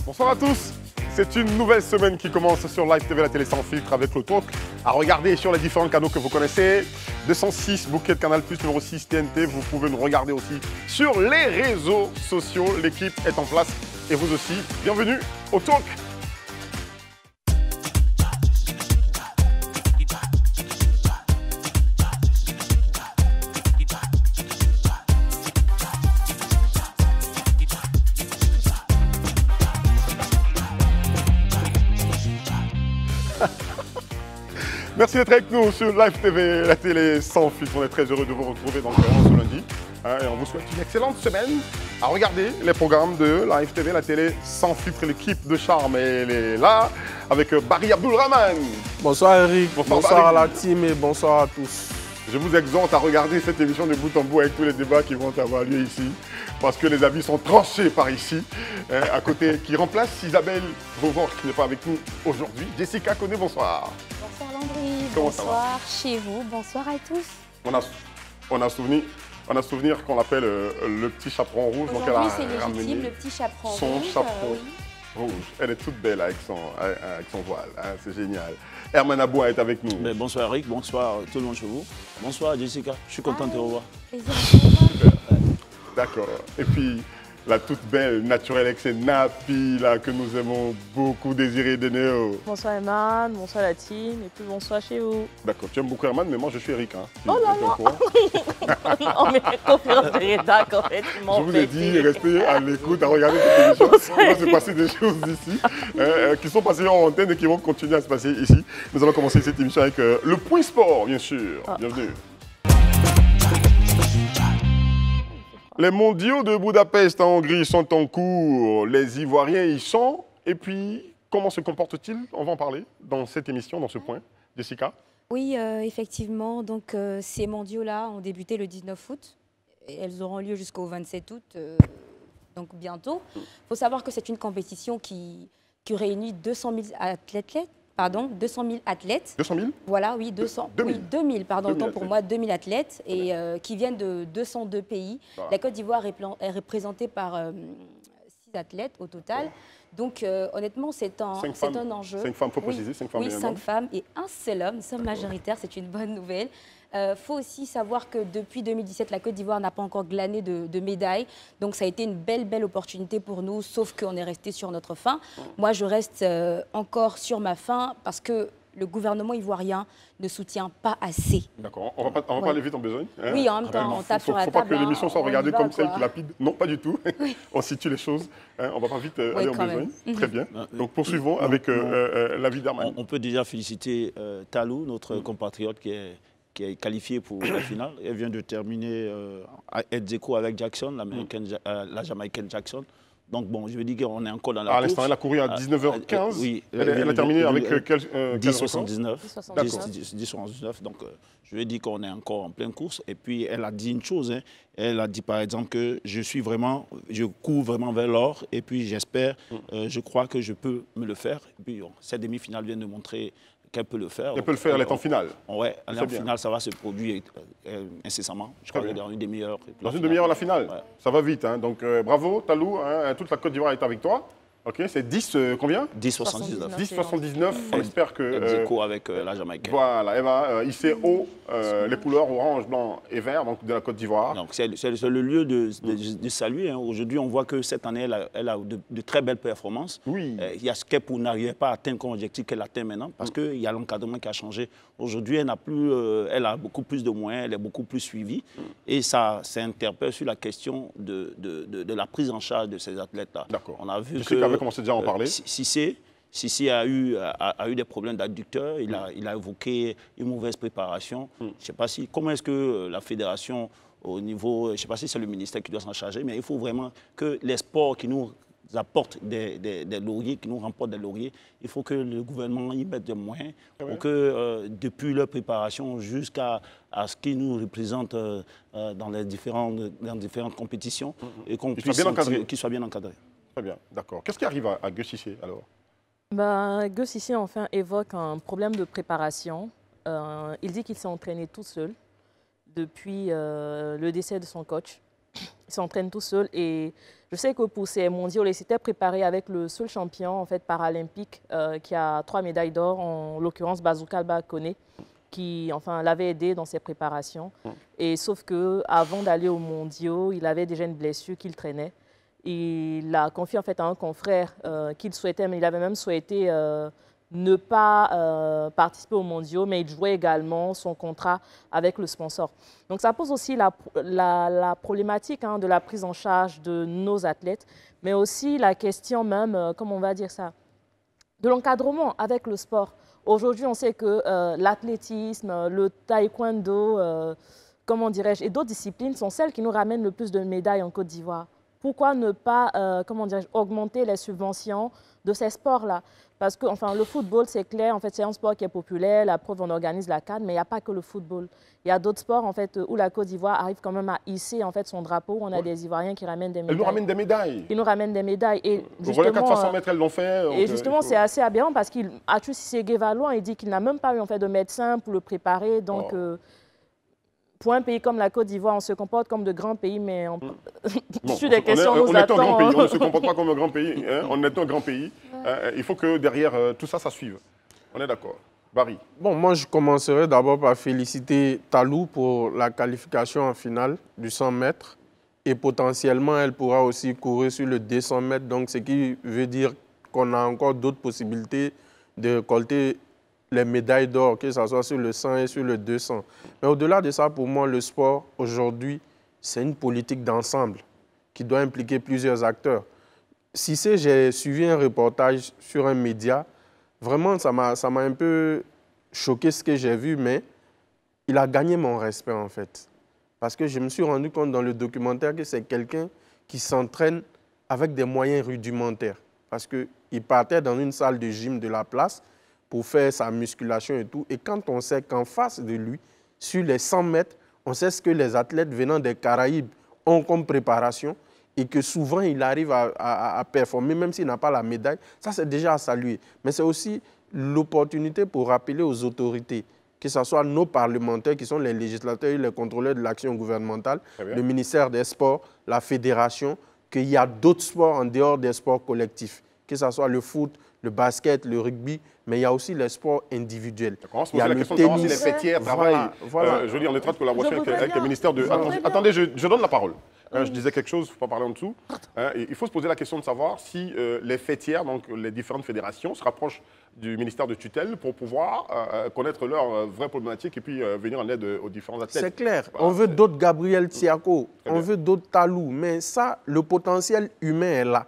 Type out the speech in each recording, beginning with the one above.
Bonsoir à tous. C'est une nouvelle semaine qui commence sur Live TV, la télé sans filtre, avec le talk à regarder sur les différents canaux que vous connaissez. 206, Bouquet de Canal+, numéro 6, TNT. Vous pouvez nous regarder aussi sur les réseaux sociaux. L'équipe est en place et vous aussi. Bienvenue au talk. Merci d'être avec nous sur Live TV, la télé sans filtre. On est très heureux de vous retrouver donc ce lundi. Et on vous souhaite une excellente semaine à regarder les programmes de Live TV, la télé sans filtre. L'équipe de charme, elle est là avec Barry Abdulrahman. Bonsoir Eric, bonsoir à la Barry. team et bonsoar à tous. Je vous exhorte à regarder cette émission de bout en bout avec tous les débats qui vont avoir lieu ici. Parce que les avis sont tranchés par ici. À côté, qui remplace Isabelle Beauvoir qui n'est pas avec nous aujourd'hui. Jessica Koné, bonsoir. Bonsoir Landry, Comment ça va? bonsoir chez vous, bonsoir à tous. On a souvenir qu'on l'appelle le petit chaperon rouge. Donc elle Aujourd'hui a c'est ramené légitime, le petit chaperon son rouge. chaperon Oui. rouge. Elle est toute belle avec son voile, hein, c'est génial. Herman Aboua est avec nous. Bonsoir Eric, bonsoir tout le monde chez vous. Bonsoir Jessica, je suis content de te revoir. Plaisir de vous revoir. D'accord. Et puis la toute belle, naturelle, avec ses nappies là, que nous aimons beaucoup désirer de Néo. Bonsoir Herman, bonsoir la team et puis bonsoir chez vous. D'accord, tu aimes beaucoup Herman, mais moi je suis Eric. Hein, Oh là là. Non mais conférence de rédac en fait, tu m'en Je vous ai dit, restez à l'écoute, à regarder cette émission. Il va se passer des choses ici, qui sont passées en antenne et qui vont continuer à se passer ici. Nous allons commencer cette émission avec le point sport, bien sûr. Bienvenue. Les mondiaux de Budapest en Hongrie sont en cours. Les Ivoiriens y sont. Et puis, comment se comportent-ils? On va en parler dans cette émission, dans ce point. Jessica? Oui, effectivement, donc ces mondiaux-là ont débuté le 19 août. Et elles auront lieu jusqu'au 27 août, donc bientôt. Il faut savoir que c'est une compétition qui réunit 200 000 athlètes. 200 000 athlètes. 200 000? Voilà, oui, 200. 2000. Oui, 2000, pardon, 2000 autant pour moi, 2000 athlètes et qui viennent de 202 pays. Voilà. La Côte d'Ivoire est représentée par 6 athlètes au total. Donc, honnêtement, c'est un enjeu. 5 femmes, il faut préciser, 5 femmes. Oui, et un 5 homme. femmes et un seul homme. Nous sommes majoritaires, c'est une bonne nouvelle. Il faut aussi savoir que depuis 2017, la Côte d'Ivoire n'a pas encore glané de médailles. Donc ça a été une belle opportunité pour nous, sauf qu'on est resté sur notre faim. Moi, je reste encore sur ma faim parce que le gouvernement ivoirien ne soutient pas assez. D'accord, on va pas aller vite en besogne. Hein. Oui, en même temps, on tape sur la faut table. pas que l'émission soit on y regardée va, comme celle quoi. qui lapide. Non, pas du tout. On situe les choses. Hein. On va pas vite aller en quand besogne. même. Très bien. Donc poursuivons avec l'avis d'Herman. On peut déjà féliciter Talou, notre compatriote qui est qualifié pour la finale. Elle vient de terminer à ex-aequo avec Jackson, la Jamaïcaine Jackson. Donc bon, je veux dire qu'on est encore dans la À course. l'instant, elle a couru à 19h15. Oui. Elle a terminé avec quel 10,79. 10,79. Donc, je veux dire qu'on est encore en pleine course. Et puis, elle a dit une chose. Hein. Elle a dit, par exemple, que je cours vraiment vers l'or. Et puis, j'espère, je crois que je peux me le faire. Et puis, cette demi-finale vient de montrer qu'elle peut le faire. Elle peut le faire, elle est en finale. Oui, en bien. finale, ça va se produire incessamment. Je crois que dans une demi-heure. Dans une demi-heure, la finale. Ouais. Ça va vite. Hein. Donc bravo, Talou. Hein. Toute la Côte d'Ivoire est avec toi. Ok, c'est 10, combien? 10,79. 10,79. On espère que. Ex-aequo avec la Jamaïcaine. Voilà, elle va hisser haut les couleurs orange, blanc et vert donc de la Côte d'Ivoire. Donc c'est le lieu de saluer. Hein. Aujourd'hui, on voit que cette année, elle a de très belles performances. Oui. Il y a ce qu'elle n'arrivait pas à atteindre comme objectif qu'elle atteint maintenant, parce qu'il y a l'encadrement qui a changé. Aujourd'hui, elle a beaucoup plus de moyens, elle est beaucoup plus suivie. Et ça s'interpelle sur la question de la prise en charge de ces athlètes-là. D'accord. On a vu Je sais qu'avec, on s'est déjà en parler. Sissi a eu des problèmes d'adducteurs, il a évoqué une mauvaise préparation. Je ne sais pas comment est-ce que la fédération, au niveau, je ne sais pas si c'est le ministère qui doit s'en charger, mais il faut vraiment que les sports qui nous apportent des lauriers, qui nous remportent des lauriers, il faut que le gouvernement y mette des moyens pour que depuis leur préparation jusqu'à ce qu'ils nous représentent dans les différentes compétitions, et qu'on puisse qu'ils soient bien encadrés. Très bien, d'accord. Qu'est-ce qui arrive à Gueux Cissé alors? Gus ici enfin évoque un problème de préparation. Il dit qu'il s'est entraîné tout seul depuis le décès de son coach. il s'entraîne tout seul. Et je sais que pour ces mondiaux, il s'était préparé avec le seul champion en fait, paralympique qui a 3 médailles d'or, en l'occurrence Bazooka Alba Koné, qui enfin, l'avait aidé dans ses préparations. Et sauf qu'avant d'aller aux mondiaux, il avait déjà une blessure qu'il traînait. Il a confié en fait, à un confrère qu'il souhaitait, mais il avait même souhaité ne pas participer aux mondiaux, mais il jouait également son contrat avec le sponsor. Donc ça pose aussi la problématique de la prise en charge de nos athlètes, mais aussi la question même, comment on va dire ça, de l'encadrement avec le sport. Aujourd'hui, on sait que l'athlétisme, le taekwondo, comment dirais-je, et d'autres disciplines sont celles qui nous ramènent le plus de médailles en Côte d'Ivoire. Pourquoi ne pas comment dirais-je, augmenter les subventions de ces sports-là? Parce que enfin, le football, c'est clair, en fait, c'est un sport qui est populaire, la preuve, on organise la CAN, mais il n'y a pas que le football. Il y a d'autres sports en fait, où la Côte d'Ivoire arrive quand même à hisser en fait, son drapeau, où on a des Ivoiriens qui ramènent des médailles. Elles nous ramènent des médailles. Ils nous ramènent des médailles. Et le relais 400 mètres, elles l'ont fait. Et justement, c'est assez aberrant parce qu'Achou Sissé-Guévalois, il dit qu'il n'a même pas eu en fait, de médecin pour le préparer. Donc, pour un pays comme la Côte d'Ivoire, on se comporte comme de grands pays, mais sur des questions, on est un grand pays, on ne se comporte pas comme un grand pays. Hein, on est un grand pays. Il faut que derrière tout ça, ça suive. On est d'accord. Barry. Bon, moi, je commencerai d'abord par féliciter Talou pour la qualification en finale du 100 mètres. Et potentiellement, elle pourra aussi courir sur le 200 mètres. Donc, ce qui veut dire qu'on a encore d'autres possibilités de colter les médailles d'or, que ce soit sur le 100 et sur le 200. Mais au-delà de ça, pour moi, le sport, aujourd'hui, c'est une politique d'ensemble qui doit impliquer plusieurs acteurs. Si j'ai suivi un reportage sur un média, vraiment, ça m'a un peu choqué ce que j'ai vu, mais il a gagné mon respect, en fait. Parce que je me suis rendu compte dans le documentaire que c'est quelqu'un qui s'entraîne avec des moyens rudimentaires. Parce qu'il partait dans une salle de gym de la place pour faire sa musculation et tout. Et quand on sait qu'en face de lui, sur les 100 mètres, on sait ce que les athlètes venant des Caraïbes ont comme préparation et que souvent il arrive à performer, même s'il n'a pas la médaille, ça c'est déjà à saluer. Mais c'est aussi l'opportunité pour rappeler aux autorités, que ce soit nos parlementaires qui sont les législateurs et les contrôleurs de l'action gouvernementale, le ministère des Sports, la fédération, qu'il y a d'autres sports en dehors des sports collectifs, que ce soit le foot, le basket, le rugby, mais il y a aussi les sports individuels. On se pose la question de savoir si les fêtières travaillent. Je veux dire, en étroite collaboration avec le ministère de... Attendez, je donne la parole. Je disais quelque chose, il ne faut pas parler en dessous. Il faut se poser la question de savoir si les fêtières, donc les différentes fédérations, se rapprochent du ministère de tutelle pour pouvoir connaître leurs vraies problématiques et puis venir en aide aux différents athlètes. C'est clair. Voilà, on veut d'autres Gabriel Tiako, on veut d'autres Talou, mais ça, le potentiel humain est là.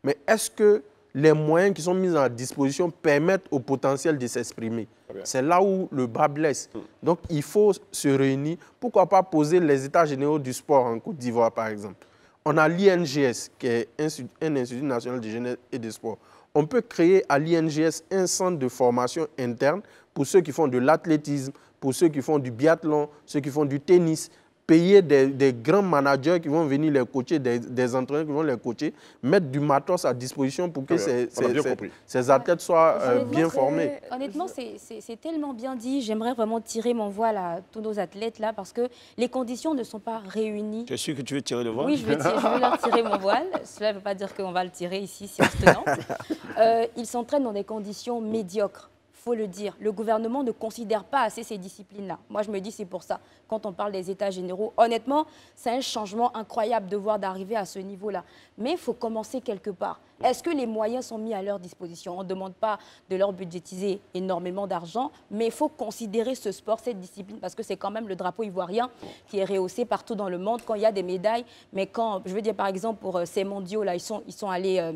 Mais est-ce que les moyens qui sont mis à disposition permettent au potentiel de s'exprimer? C'est là où le bas blesse. Donc, il faut se réunir. Pourquoi pas poser les états généraux du sport en Côte d'Ivoire, par exemple? On a l'INGS, qui est un Institut national de jeunesse et de sport. On peut créer à l'INGS un centre de formation interne pour ceux qui font de l'athlétisme, pour ceux qui font du biathlon, ceux qui font du tennis, payer des grands managers qui vont venir les coacher, des entraîneurs qui vont les coacher, mettre du matos à disposition pour que ces athlètes soient bien formés. Honnêtement, c'est tellement bien dit. J'aimerais vraiment tirer mon voile à tous nos athlètes là parce que les conditions ne sont pas réunies. Tu es sûr que tu veux tirer le voile? Oui, je veux leur tirer mon voile. Cela ne veut pas dire qu'on va le tirer ici, si on se tenante. Ils s'entraînent dans des conditions médiocres. Il faut le dire, le gouvernement ne considère pas assez ces disciplines-là. Moi, je me dis c'est pour ça. Quand on parle des états généraux, honnêtement, c'est un changement incroyable de voir d'arriver à ce niveau-là. Mais il faut commencer quelque part. Est-ce que les moyens sont mis à leur disposition? On ne demande pas de leur budgétiser énormément d'argent, mais il faut considérer ce sport, cette discipline, parce que c'est quand même le drapeau ivoirien qui est rehaussé partout dans le monde quand il y a des médailles. Mais quand, je veux dire par exemple, pour ces mondiaux, là, ils sont allés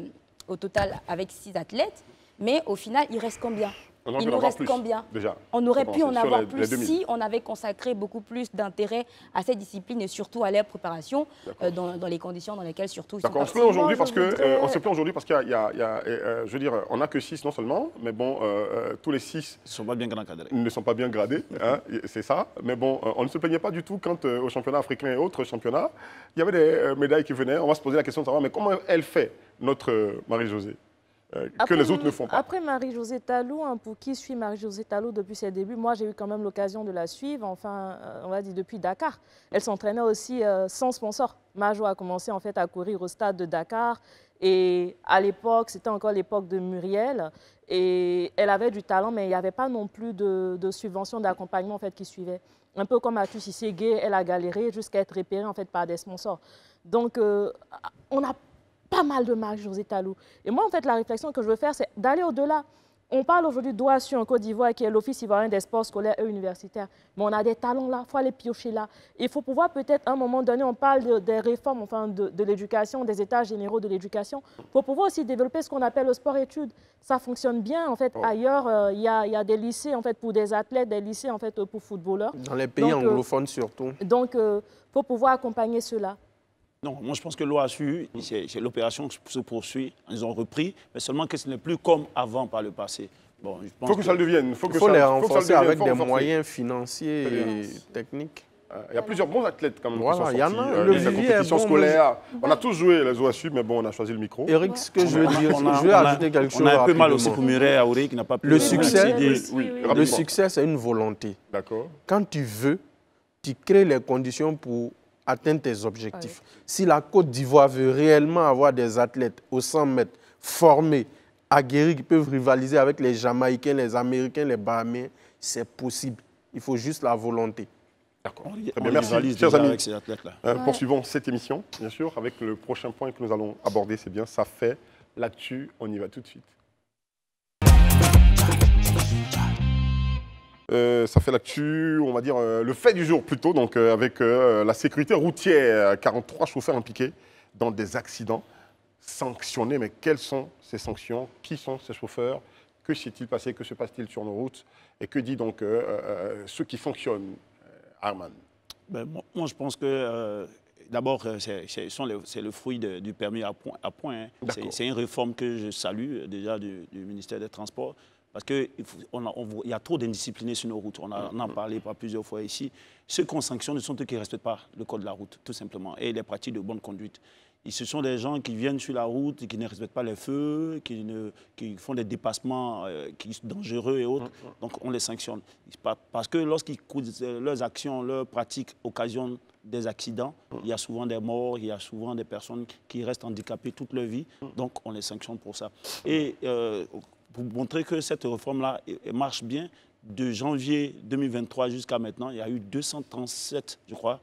au total avec 6 athlètes, mais au final, il reste combien? Il nous reste combien? Déjà, on aurait pu en avoir plus si on avait consacré beaucoup plus d'intérêt à cette discipline et surtout à leur préparation dans les conditions dans lesquelles surtout ils sont partis. On se plaint aujourd'hui parce qu'il y a, je veux dire, on n'a que 6 non seulement, mais bon, tous les 6 ne sont pas bien encadrés. Ne sont pas bien gradés, hein, c'est ça. Mais bon, on ne se plaignait pas du tout quand au championnat africain et autres championnats, il y avait des médailles qui venaient. On va se poser la question de savoir, mais comment elle fait, notre Marie-Josée? que les autres ne font pas. Après Marie-Josée Talou, pour qui suit Marie-Josée Talou depuis ses débuts, moi j'ai eu quand même l'occasion de la suivre, enfin on va dire depuis Dakar. Elle s'entraînait aussi sans sponsor. Majo a commencé en fait à courir au stade de Dakar et à l'époque, c'était encore l'époque de Muriel et elle avait du talent mais il n'y avait pas non plus de subvention d'accompagnement en fait qui suivait. Un peu comme Atou Sissé, elle a galéré jusqu'à être repérée en fait par des sponsors. Donc on a pas mal de Marie-Josée Talou. Et moi, en fait, la réflexion que je veux faire, c'est d'aller au-delà. On parle aujourd'hui d'OASU en Côte d'Ivoire, qui est l'Office ivoirien des sports scolaires et universitaires. Mais on a des talents là, il faut aller piocher là. Il faut pouvoir peut-être, à un moment donné, on parle des réformes enfin, de l'éducation, des états généraux de l'éducation, pour pouvoir aussi développer ce qu'on appelle le sport-études. Ça fonctionne bien, en fait. Ailleurs, il y a des lycées, en fait, pour des athlètes, des lycées, en fait, pour footballeurs. Dans les pays anglophones, surtout. Donc, il faut pouvoir accompagner cela. Non, moi je pense que l'OASU, l'opération se poursuit, ils ont repris, mais seulement que ce n'est plus comme avant par le passé. Bon, il faut que ça le devienne. Il faut les renforcer avec des moyens financiers et techniques. Il y a plusieurs bons athlètes quand même qui sont sortis. Il y en a. Le compétition scolaire. On a tous joué les OASU, mais bon, on a choisi le micro. Eric, ce que je veux dire, je veux ajouter quelque chose. On a un peu mal aussi pour Mireille Aouré qui n'a pas pu le succès, c'est une volonté. D'accord. Quand tu veux, tu crées les conditions pour atteindre tes objectifs. Ouais. Si la Côte d'Ivoire veut réellement avoir des athlètes au 100 mètres formés, aguerris, qui peuvent rivaliser avec les Jamaïcains, les Américains, les Bahaméens, c'est possible. Il faut juste la volonté. D'accord. Merci, chers amis. Avec ces athlètes-là. Poursuivons cette émission, bien sûr, avec le prochain point que nous allons aborder. C'est bien, ça fait l'actu. On y va tout de suite. Ça fait l'actu, on va dire le fait du jour plutôt, donc avec la sécurité routière, 43 chauffeurs impliqués dans des accidents sanctionnés. Mais quelles sont ces sanctions? Qui sont ces chauffeurs? Que s'est-il passé? Que se passe-t-il sur nos routes? Et que dit donc ceux qui fonctionnent, Arman? Moi, je pense que d'abord, c'est le fruit du permis à point. Hein. C'est une réforme que je salue déjà du ministère des Transports. Parce qu'il y a trop d'indisciplinés sur nos routes. On en a parlé pas plusieurs fois ici. Ceux qu'on sanctionne sont ceux qui ne respectent pas le code de la route, tout simplement, et les pratiques de bonne conduite. Et ce sont des gens qui viennent sur la route, qui ne respectent pas les feux, qui font des dépassements qui sont dangereux et autres. Donc on les sanctionne. Parce que leurs actions, leurs pratiques occasionnent des accidents, il y a souvent des morts, il y a souvent des personnes qui restent handicapées toute leur vie. Donc on les sanctionne pour ça. Et pour montrer que cette réforme-là marche bien, de janvier 2023 jusqu'à maintenant, il y a eu 237, je crois,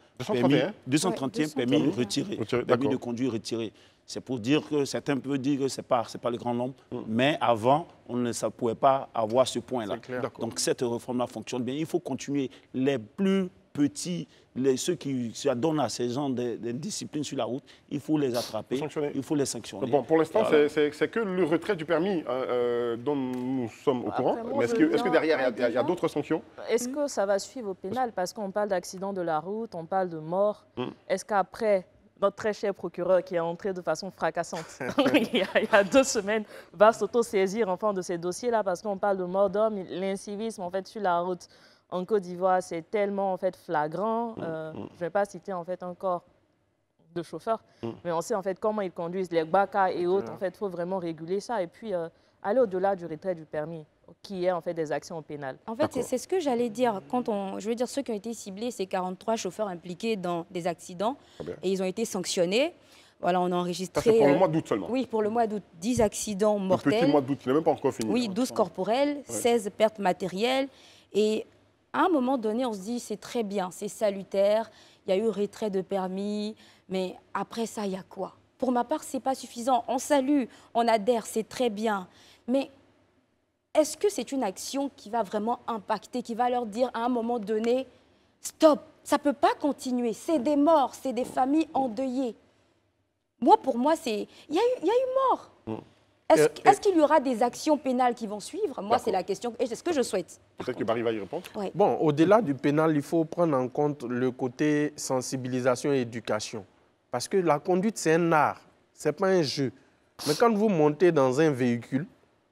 231 permis retirés, permis de conduire retirés. C'est pour dire que certains peuvent dire que ce n'est pas le grand nombre, mais avant, on ne pouvait pas avoir ce point-là. Donc cette réforme-là fonctionne bien. Il faut continuer. Les plus petits, ceux qui s'adonnent à ces gens d'indiscipline sur la route, il faut les attraper, il faut les sanctionner. Bon, pour l'instant, c'est que le retrait du permis dont nous sommes au courant. Mais est-ce que derrière, il y a d'autres sanctions? Est-ce que ça va suivre au pénal? Parce qu'on parle d'accident de la route, on parle de mort. Est-ce qu'après, notre très cher procureur qui est entré de façon fracassante il y a 2 semaines, va s'auto-saisir enfin de ces dossiers-là parce qu'on parle de mort d'homme, l'incivisme en fait sur la route en Côte d'Ivoire, c'est tellement en fait flagrant. Je ne vais pas citer en fait encore de chauffeurs, mais on sait en fait comment ils conduisent, les baka et autres. En fait, il faut vraiment réguler ça et puis aller au-delà du retrait du permis, qui est en fait des actions pénales. En fait, c'est ce que j'allais dire. Je veux dire, ceux qui ont été ciblés, c'est 43 chauffeurs impliqués dans des accidents et ils ont été sanctionnés. Voilà, on a enregistré... Ça, c'est pour le mois d'août seulement? Oui, pour le mois d'août, 10 accidents mortels. Le petit mois d'août, il n'est même pas encore fini. Oui, 12 corporels, 16 pertes matérielles. Et à un moment donné, on se dit, c'est très bien, c'est salutaire, il y a eu retrait de permis, mais après ça, il y a quoi? Pour ma part, ce n'est pas suffisant. On salue, on adhère, c'est très bien. Mais est-ce que c'est une action qui va vraiment impacter, qui va leur dire à un moment donné, stop, ça ne peut pas continuer, c'est des morts, c'est des familles endeuillées. Moi, pour moi, il y a eu mort. Est-ce qu'il y aura des actions pénales qui vont suivre? Moi, c'est la question, et c'est ce que je souhaite. Peut-être que Barry va y répondre. Ouais. Bon, au-delà du pénal, il faut prendre en compte le côté sensibilisation et éducation. Parce que la conduite, c'est un art, ce n'est pas un jeu. Mais quand vous montez dans un véhicule,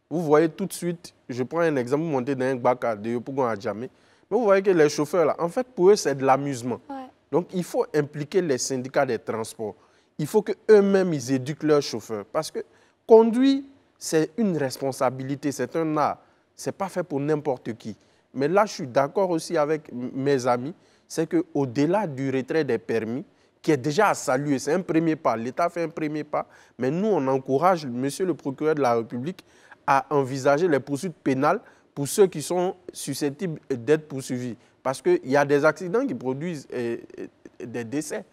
vous voyez tout de suite, je prends un exemple, vous montez dans un Baka de Yopougon à Djamé, mais vous voyez que les chauffeurs, là, en fait, pour eux, c'est de l'amusement. Ouais. Donc, il faut impliquer les syndicats des transports. Il faut qu'eux-mêmes, ils éduquent leurs chauffeurs. Parce que conduire, c'est une responsabilité, c'est un art. Ce n'est pas fait pour n'importe qui. Mais là, je suis d'accord aussi avec mes amis, c'est qu'au-delà du retrait des permis, qui est déjà à saluer, c'est un premier pas, l'État fait un premier pas, mais nous, on encourage monsieur le procureur de la République à envisager les poursuites pénales pour ceux qui sont susceptibles d'être poursuivis. Parce qu'il y a des accidents qui produisent des décès.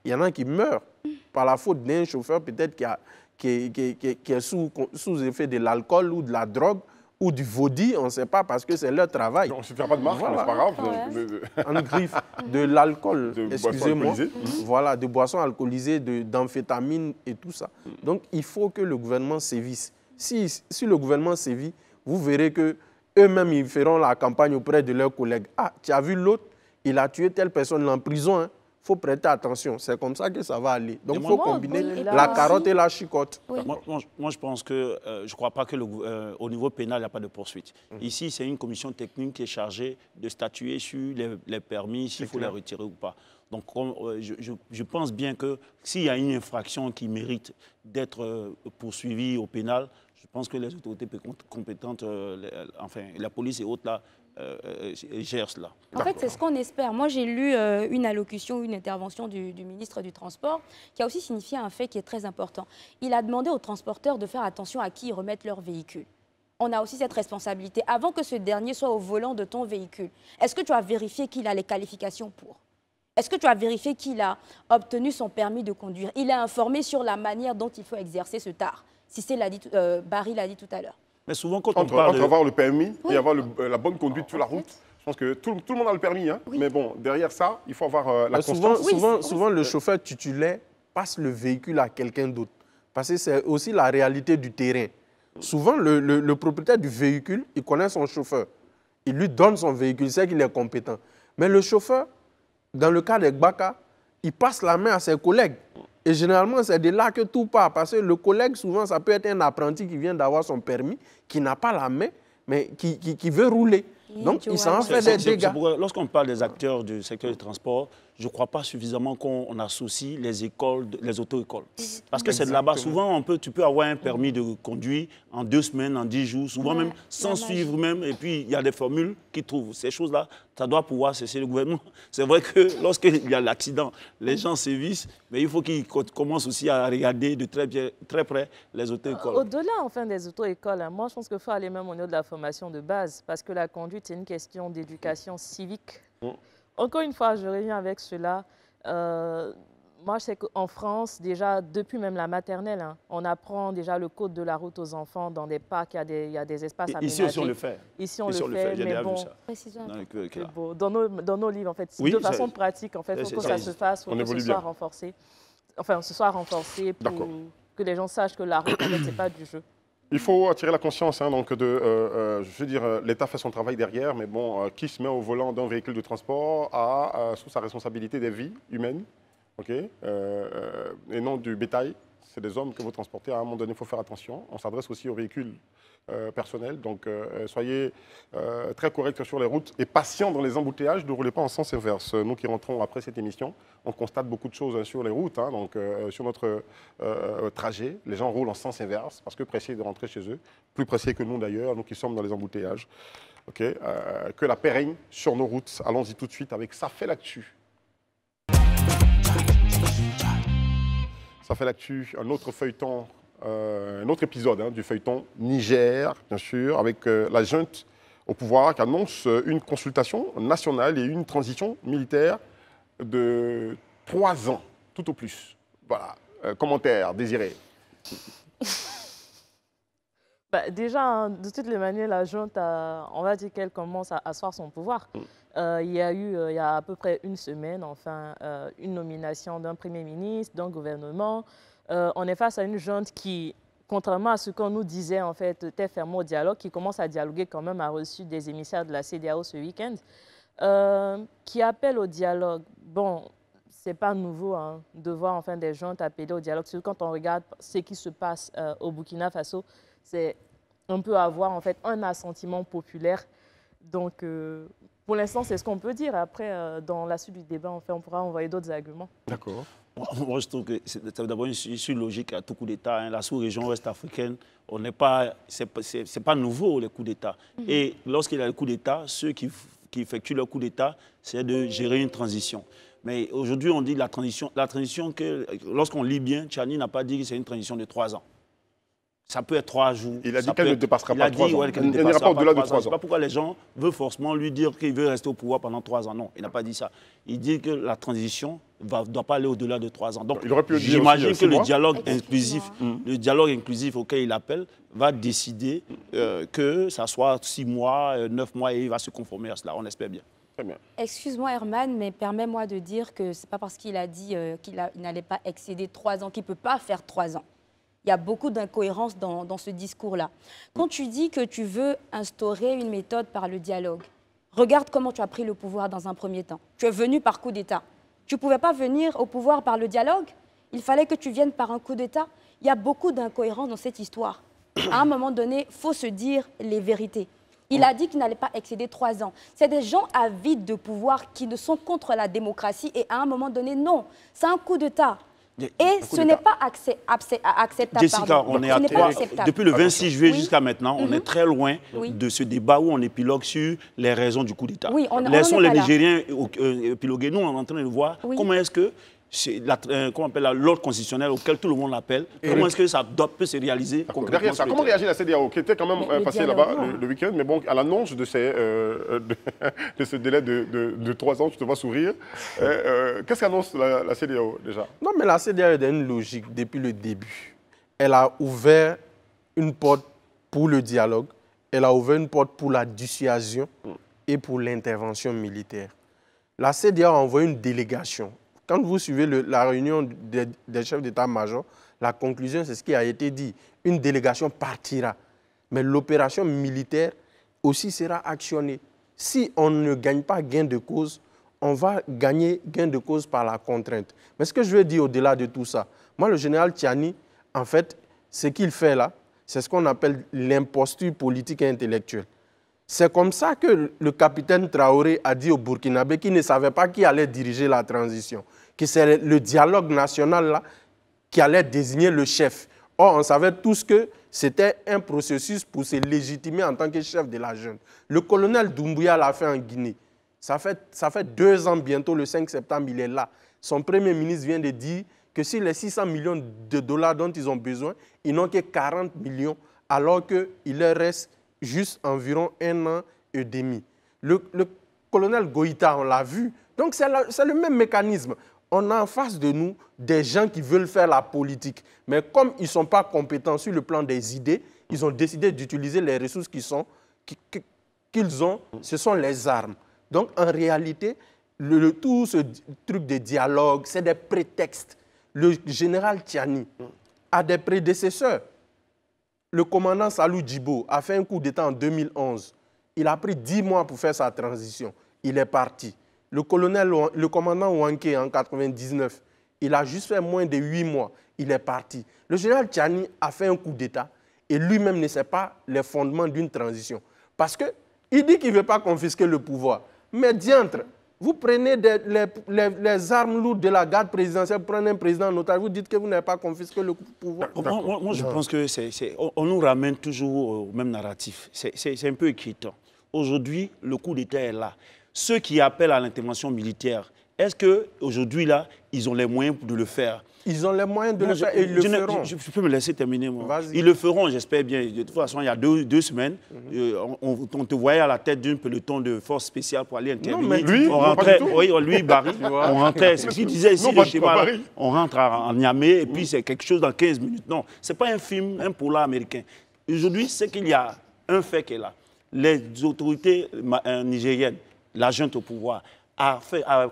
Il y en a qui meurent par la faute d'un chauffeur peut-être qui est sous effet de l'alcool ou de la drogue ou du vaudit, on ne sait pas, parce que c'est leur travail. Non, on ne se fait pas de marque, voilà. c'est pas grave. En griffe, de l'alcool, excusez-moi. Voilà, de boissons alcoolisées, d'amphétamines et tout ça. Donc, il faut que le gouvernement sévisse. Si le gouvernement sévit, vous verrez qu'eux-mêmes, ils feront la campagne auprès de leurs collègues. Ah, tu as vu l'autre, il a tué telle personne en prison, hein. Il faut prêter attention. C'est comme ça que ça va aller. Donc, il faut combiner la carotte et la chicotte. Oui. Moi, je pense que je ne crois pas qu'au niveau pénal, il n'y a pas de poursuite. Ici, c'est une commission technique qui est chargée de statuer sur les permis, s'il faut les retirer ou pas. Donc, je pense bien que s'il y a une infraction qui mérite d'être poursuivie au pénal, je pense que les autorités compétentes, enfin, la police et autres, là, gère cela. En fait, c'est ce qu'on espère. Moi, j'ai lu une allocution, une intervention du ministre du Transport qui a aussi signifié un fait qui est très important. Il a demandé aux transporteurs de faire attention à qui ils remettent leur véhicule. On a aussi cette responsabilité. Avant que ce dernier soit au volant de ton véhicule, est-ce que tu as vérifié qu'il a les qualifications pour? Est-ce que tu as vérifié qu'il a obtenu son permis de conduire? Il est informé sur la manière dont il faut exercer ce tard. Si c'est Barry l'a dit tout à l'heure. Mais souvent, quand on parle entre avoir le permis et avoir la bonne conduite sur la route, je pense que tout le monde a le permis. Hein, mais bon, derrière ça, il faut avoir la constance. Souvent, le chauffeur titulaire passe le véhicule à quelqu'un d'autre. Parce que c'est aussi la réalité du terrain. Souvent, le propriétaire du véhicule, il connaît son chauffeur. Il lui donne son véhicule, il sait qu'il est compétent. Mais le chauffeur, dans le cas des Gbaka, il passe la main à ses collègues. Et généralement, c'est de là que tout part. Parce que le collègue, souvent, ça peut être un apprenti qui vient d'avoir son permis, qui n'a pas la main, mais qui veut rouler. Donc, il s'en fait des dégâts. Lorsqu'on parle des acteurs du secteur du transport, je ne crois pas suffisamment qu'on associe les écoles, les auto-écoles. Parce que c'est de là-bas. Souvent, tu peux avoir un permis de conduire en 2 semaines, en 10 jours, souvent même sans suivre même. Et puis, il y a des formules qui trouvent. Ces choses-là, ça doit pouvoir cesser le gouvernement. C'est vrai que lorsqu'il y a l'accident, les gens sévissent, mais il faut qu'ils commencent aussi à regarder de très près les auto-écoles. Au-delà, enfin, des auto-écoles, moi, je pense qu'il faut aller même au niveau de la formation de base, parce que la conduite, c'est une question d'éducation civique. Encore une fois, je reviens avec cela. Moi, je sais qu'en France, déjà, depuis même la maternelle, on apprend déjà le code de la route aux enfants dans des parcs, il y a des espaces aménagés. Ici aussi, on le fait. Ici, on le fait, j'ai déjà vu ça. Dans nos livres, en fait, de façon pratique, en fait, il faut que ça se fasse, il faut que ce soit renforcé. Enfin, ce soit renforcé pour que les gens sachent que la route, en fait, ce n'est pas du jeu. Il faut attirer la conscience, donc je veux dire, l'État fait son travail derrière, mais bon, qui se met au volant d'un véhicule de transport a sous sa responsabilité des vies humaines, et non du bétail. C'est des hommes que vous transportez. À un moment donné, il faut faire attention. On s'adresse aussi aux véhicules personnels, donc soyez très corrects sur les routes et patients dans les embouteillages. Ne roulez pas en sens inverse. Nous qui rentrons après cette émission, on constate beaucoup de choses sur les routes, donc sur notre trajet. Les gens roulent en sens inverse parce que pressés de rentrer chez eux, plus pressés que nous d'ailleurs, nous qui sommes dans les embouteillages. Que la paix règne sur nos routes. Allons-y tout de suite avec Ça fait l'actu. Ça fait l'actu, un autre feuilleton, un autre épisode du feuilleton Niger, bien sûr, avec la junte au pouvoir qui annonce une consultation nationale et une transition militaire de 3 ans, tout au plus. Voilà, commentaire désiré. Déjà, de toutes les manières, la junte, on va dire qu'elle commence à asseoir son pouvoir. Il y a eu, il y a à peu près une semaine, enfin, une nomination d'un Premier ministre, d'un gouvernement. On est face à une junte qui, contrairement à ce qu'on nous disait, en fait, était fermée au dialogue, qui commence à dialoguer quand même, a reçu des émissaires de la CEDEAO ce week-end, qui appelle au dialogue. Bon, c'est pas nouveau de voir enfin des juntes appeler au dialogue, surtout quand on regarde ce qui se passe au Burkina Faso. On peut avoir en fait un assentiment populaire. Donc, pour l'instant, c'est ce qu'on peut dire. Après, dans la suite du débat, en fait, on pourra envoyer d'autres arguments. D'accord. Moi, je trouve que c'est d'abord une issue logique à tout coup d'État. Hein. La sous-région ouest africaine, on n'est pas, c'est pas nouveau les coups d'État. Et lorsqu'il y a le coup d'État, ceux qui effectuent le coup d'État, c'est de gérer une transition. Mais aujourd'hui, on dit la transition que, lorsqu'on lit bien, Tchani n'a pas dit que c'est une transition de 3 ans. Ça peut être 3 jours. Il a dit qu'elle ne dépassera pas 3 ans. Ouais, Elle n'ira pas au-delà de 3 ans. Je ne sais pas pourquoi les gens veulent forcément lui dire qu'il veut rester au pouvoir pendant 3 ans. Non, il n'a pas dit ça. Il dit que la transition ne doit pas aller au-delà de 3 ans. Donc, j'imagine que le dialogue inclusif auquel il appelle va décider que ça soit 6 mois, 9 mois, et il va se conformer à cela. On espère bien. Très bien. Excuse-moi Herman, mais permets-moi de dire que ce n'est pas parce qu'il a dit qu'il n'allait pas excéder 3 ans qu'il ne peut pas faire 3 ans. Il y a beaucoup d'incohérences dans ce discours-là. Quand tu dis que tu veux instaurer une méthode par le dialogue, regarde comment tu as pris le pouvoir dans un premier temps. Tu es venu par coup d'État. Tu ne pouvais pas venir au pouvoir par le dialogue. Il fallait que tu viennes par un coup d'État. Il y a beaucoup d'incohérences dans cette histoire. À un moment donné, il faut se dire les vérités. Il a dit qu'il n'allait pas excéder 3 ans. C'est des gens avides de pouvoir qui ne sont contre la démocratie. Et à un moment donné, non, c'est un coup d'État. Et ce n'est pas acceptable. Jessica, on est depuis le 26 juillet jusqu'à maintenant, on est très loin de ce débat où on épilogue sur les raisons du coup d'État. Oui, laissons les Nigériens épiloguer. Nous, on est en train de voir comment est-ce que l'ordre constitutionnel auquel tout le monde l'appelle, comment est-ce que ça peut se réaliser concrètement. Derrière ça, comment réagit la CEDEAO qui était quand même passée là-bas le week-end, mais bon, à l'annonce de ce délai de 3 ans, tu te vois sourire. Qu'est-ce qu'annonce la CEDEAO déjà? Non, mais la CEDEAO est dans une logique depuis le début. Elle a ouvert une porte pour le dialogue, elle a ouvert une porte pour la dissuasion et pour l'intervention militaire. La CEDEAO a envoyé une délégation. Quand vous suivez la réunion des chefs d'état-major, la conclusion, c'est ce qui a été dit. Une délégation partira, mais l'opération militaire aussi sera actionnée. Si on ne gagne pas gain de cause, on va gagner gain de cause par la contrainte. Mais ce que je veux dire au-delà de tout ça, moi, le général Tchani, en fait, ce qu'il fait là, c'est ce qu'on appelle l'imposture politique et intellectuelle. C'est comme ça que le capitaine Traoré a dit aux Burkinabés qu'il ne savait pas qui allait diriger la transition, que c'est le dialogue national là, qui allait désigner le chef. Or, on savait tous que c'était un processus pour se légitimer en tant que chef de la junte. Le colonel Doumbouya l'a fait en Guinée. Ça fait 2 ans bientôt, le 5 septembre, il est là. Son premier ministre vient de dire que sur les 600 millions de dollars dont ils ont besoin, ils n'ont que 40 millions, alors qu'il leur reste juste environ 1 an et demi. Le colonel Goïta, on l'a vu. Donc, c'est le même mécanisme. On a en face de nous des gens qui veulent faire la politique. Mais comme ils ne sont pas compétents sur le plan des idées, ils ont décidé d'utiliser les ressources qu'ils ont. Ce sont les armes. Donc, en réalité, tout ce truc de dialogue, c'est des prétextes. Le général Tchani a des prédécesseurs. Le commandant Salou Djibo a fait un coup d'État en 2011. Il a pris 10 mois pour faire sa transition. Il est parti. Le commandant Wanké en 1999, il a juste fait moins de 8 mois. Il est parti. Le général Tchani a fait un coup d'État et lui-même ne sait pas les fondements d'une transition. Parce qu'il dit qu'il ne veut pas confisquer le pouvoir. Mais diantre, vous prenez les armes lourdes de la garde présidentielle, vous prenez un président en otage, vous dites que vous n'avez pas confisqué le pouvoir. Moi, je pense que on nous ramène toujours au même narratif. C'est un peu inquiétant. Aujourd'hui, le coup d'État est là. Ceux qui appellent à l'intervention militaire, est-ce qu'aujourd'hui, là, ils ont les moyens de le faire? Ils ont les moyens de le faire et ils le feront. Je peux me laisser terminer, moi. Ils le feront, j'espère bien. De toute façon, il y a deux semaines, on te voyait à la tête d'un peloton de force spéciale pour aller intervenir. Non, mais lui, on rentrait, lui, Barry, on rentrait. C'est ce qu'il disait ici, le schéma. On rentre en Niamey et puis c'est quelque chose dans 15 minutes. Non, ce n'est pas un film, un polar américain. Aujourd'hui, c'est qu'il y a un fait qui est là. Les autorités nigériennes, la junte au pouvoir, a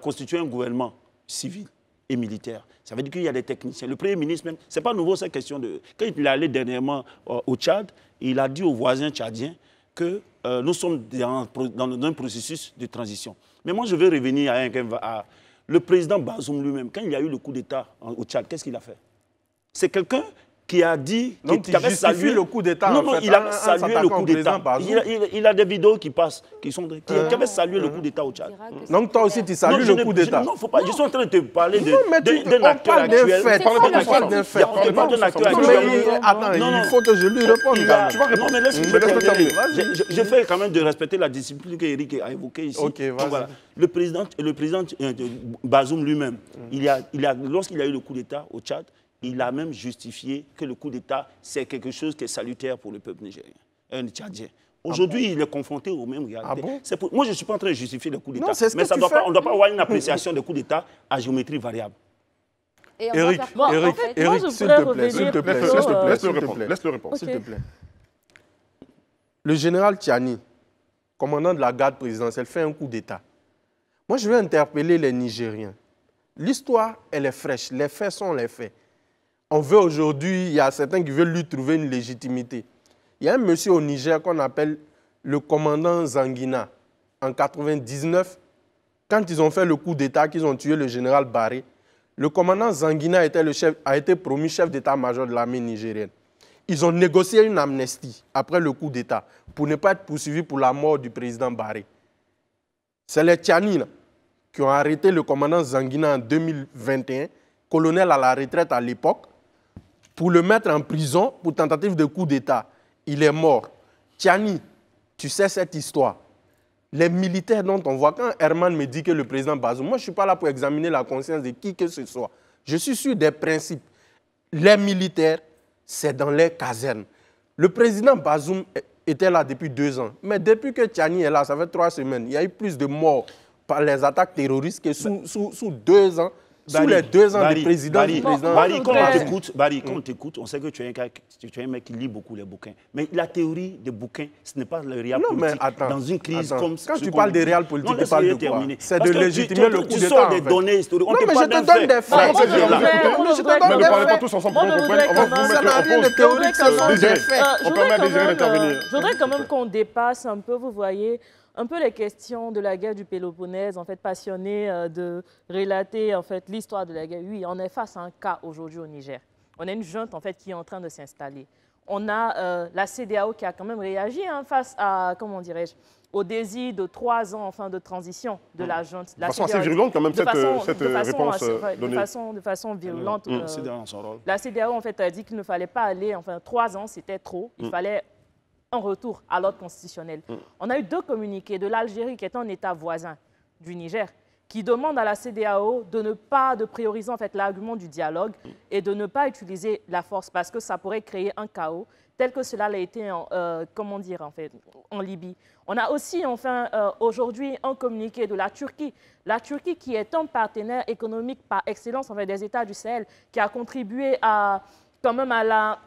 constitué un gouvernement civil et militaire. Ça veut dire qu'il y a des techniciens. Le Premier ministre même, ce n'est pas nouveau cette question de... Quand il est allé dernièrement au Tchad, il a dit aux voisins tchadiens que nous sommes dans un processus de transition. Mais moi, je veux revenir à le président Bazoum lui-même. Quand il y a eu le coup d'État au Tchad, qu'est-ce qu'il a fait? C'est quelqu'un qui a dit... Donc, qui avait salué le coup d'État. Non, il avait salué le coup d'État. Il a des vidéos qui passent, qui avaient salué le coup d'État au Tchad. Donc, toi aussi, tu salues le coup d'État. Non, faut pas. Je suis en train de te parler d'un acteur actuel. On parle d'un fait. On parle d'un acteur actuel. Attends, il faut que je lui réponde. Tu vas répondre, mais laisse-moi terminer. Je fais quand même de respecter la discipline qu'Éric a évoquée ici. Ok, vas-y. Le président Bazoum lui-même, lorsqu'il a eu le coup d'État au Tchad, il a même justifié que le coup d'État, c'est quelque chose qui est salutaire pour le peuple nigérien, un Tchadien. Aujourd'hui, il est confronté aux mêmes réalités. Moi, je ne suis pas en train de justifier le coup d'État, mais on ne doit pas avoir une appréciation des coups d'État à géométrie variable. Eric, s'il te plaît, laisse le répondre. S'il te plaît. Le général Tchiani, commandant de la garde présidentielle, fait un coup d'État. Moi, je vais interpeller les Nigériens. L'histoire, elle est fraîche. Les faits sont les faits. On veut aujourd'hui, il y a certains qui veulent lui trouver une légitimité. Il y a un monsieur au Niger qu'on appelle le commandant Zangina. En 1999, quand ils ont fait le coup d'État, qu'ils ont tué le général Barré, le commandant Zangina a été promu chef d'état-major de l'armée nigérienne. Ils ont négocié une amnistie après le coup d'État pour ne pas être poursuivis pour la mort du président Barré. C'est les Tchiani qui ont arrêté le commandant Zangina en 2021, colonel à la retraite à l'époque, pour le mettre en prison pour tentative de coup d'État. Il est mort. Tchiani, tu sais cette histoire. Les militaires dont on voit, quand Herman me dit que le président Bazoum, moi je ne suis pas là pour examiner la conscience de qui que ce soit. Je suis sûr des principes. Les militaires, c'est dans les casernes. Le président Bazoum était là depuis 2 ans. Mais depuis que Tchiani est là, ça fait 3 semaines, il y a eu plus de morts par les attaques terroristes que sous 2 ans. Sous les 2 ans de président du président. Barry, quand on t'écoute, on sait que tu es un mec qui lit beaucoup les bouquins. Mais la théorie des bouquins, ce n'est pas le réel politique. Dans une crise comme ça. Quand tu parles de réel politique, tu parles de quoi? C'est de légitimer le coup d'État. Tu sors des données historiques. Non, mais je te donne des faits. Ne parlez pas tous ensemble pour qu'on comprenne. On va vous mettre en pause. On permet à Désiré d'intervenir. Je voudrais quand même qu'on dépasse un peu, vous voyez, un peu les questions de la guerre du Péloponnèse, en fait, passionné de relater en fait, l'histoire de la guerre. Oui, on est face à un cas aujourd'hui au Niger. On a une junte en fait, qui est en train de s'installer. On a la CEDEAO qui a quand même réagi face à, comment dirais-je, au désir de 3 ans enfin, de transition de la junte. De façon assez virulente quand même, cette réponse donnée. De façon virulente. La CEDEAO en fait, a dit qu'il ne fallait pas aller, enfin 3 ans c'était trop, il fallait un retour à l'ordre constitutionnel. On a eu 2 communiqués de l'Algérie, qui est un État voisin du Niger, qui demande à la CEDEAO de ne pas prioriser en fait, l'argument du dialogue et de ne pas utiliser la force parce que ça pourrait créer un chaos tel que cela l'a été en Libye. On a aussi enfin aujourd'hui un communiqué de la Turquie. La Turquie qui est un partenaire économique par excellence en fait, des États du Sahel, qui a contribué quand même à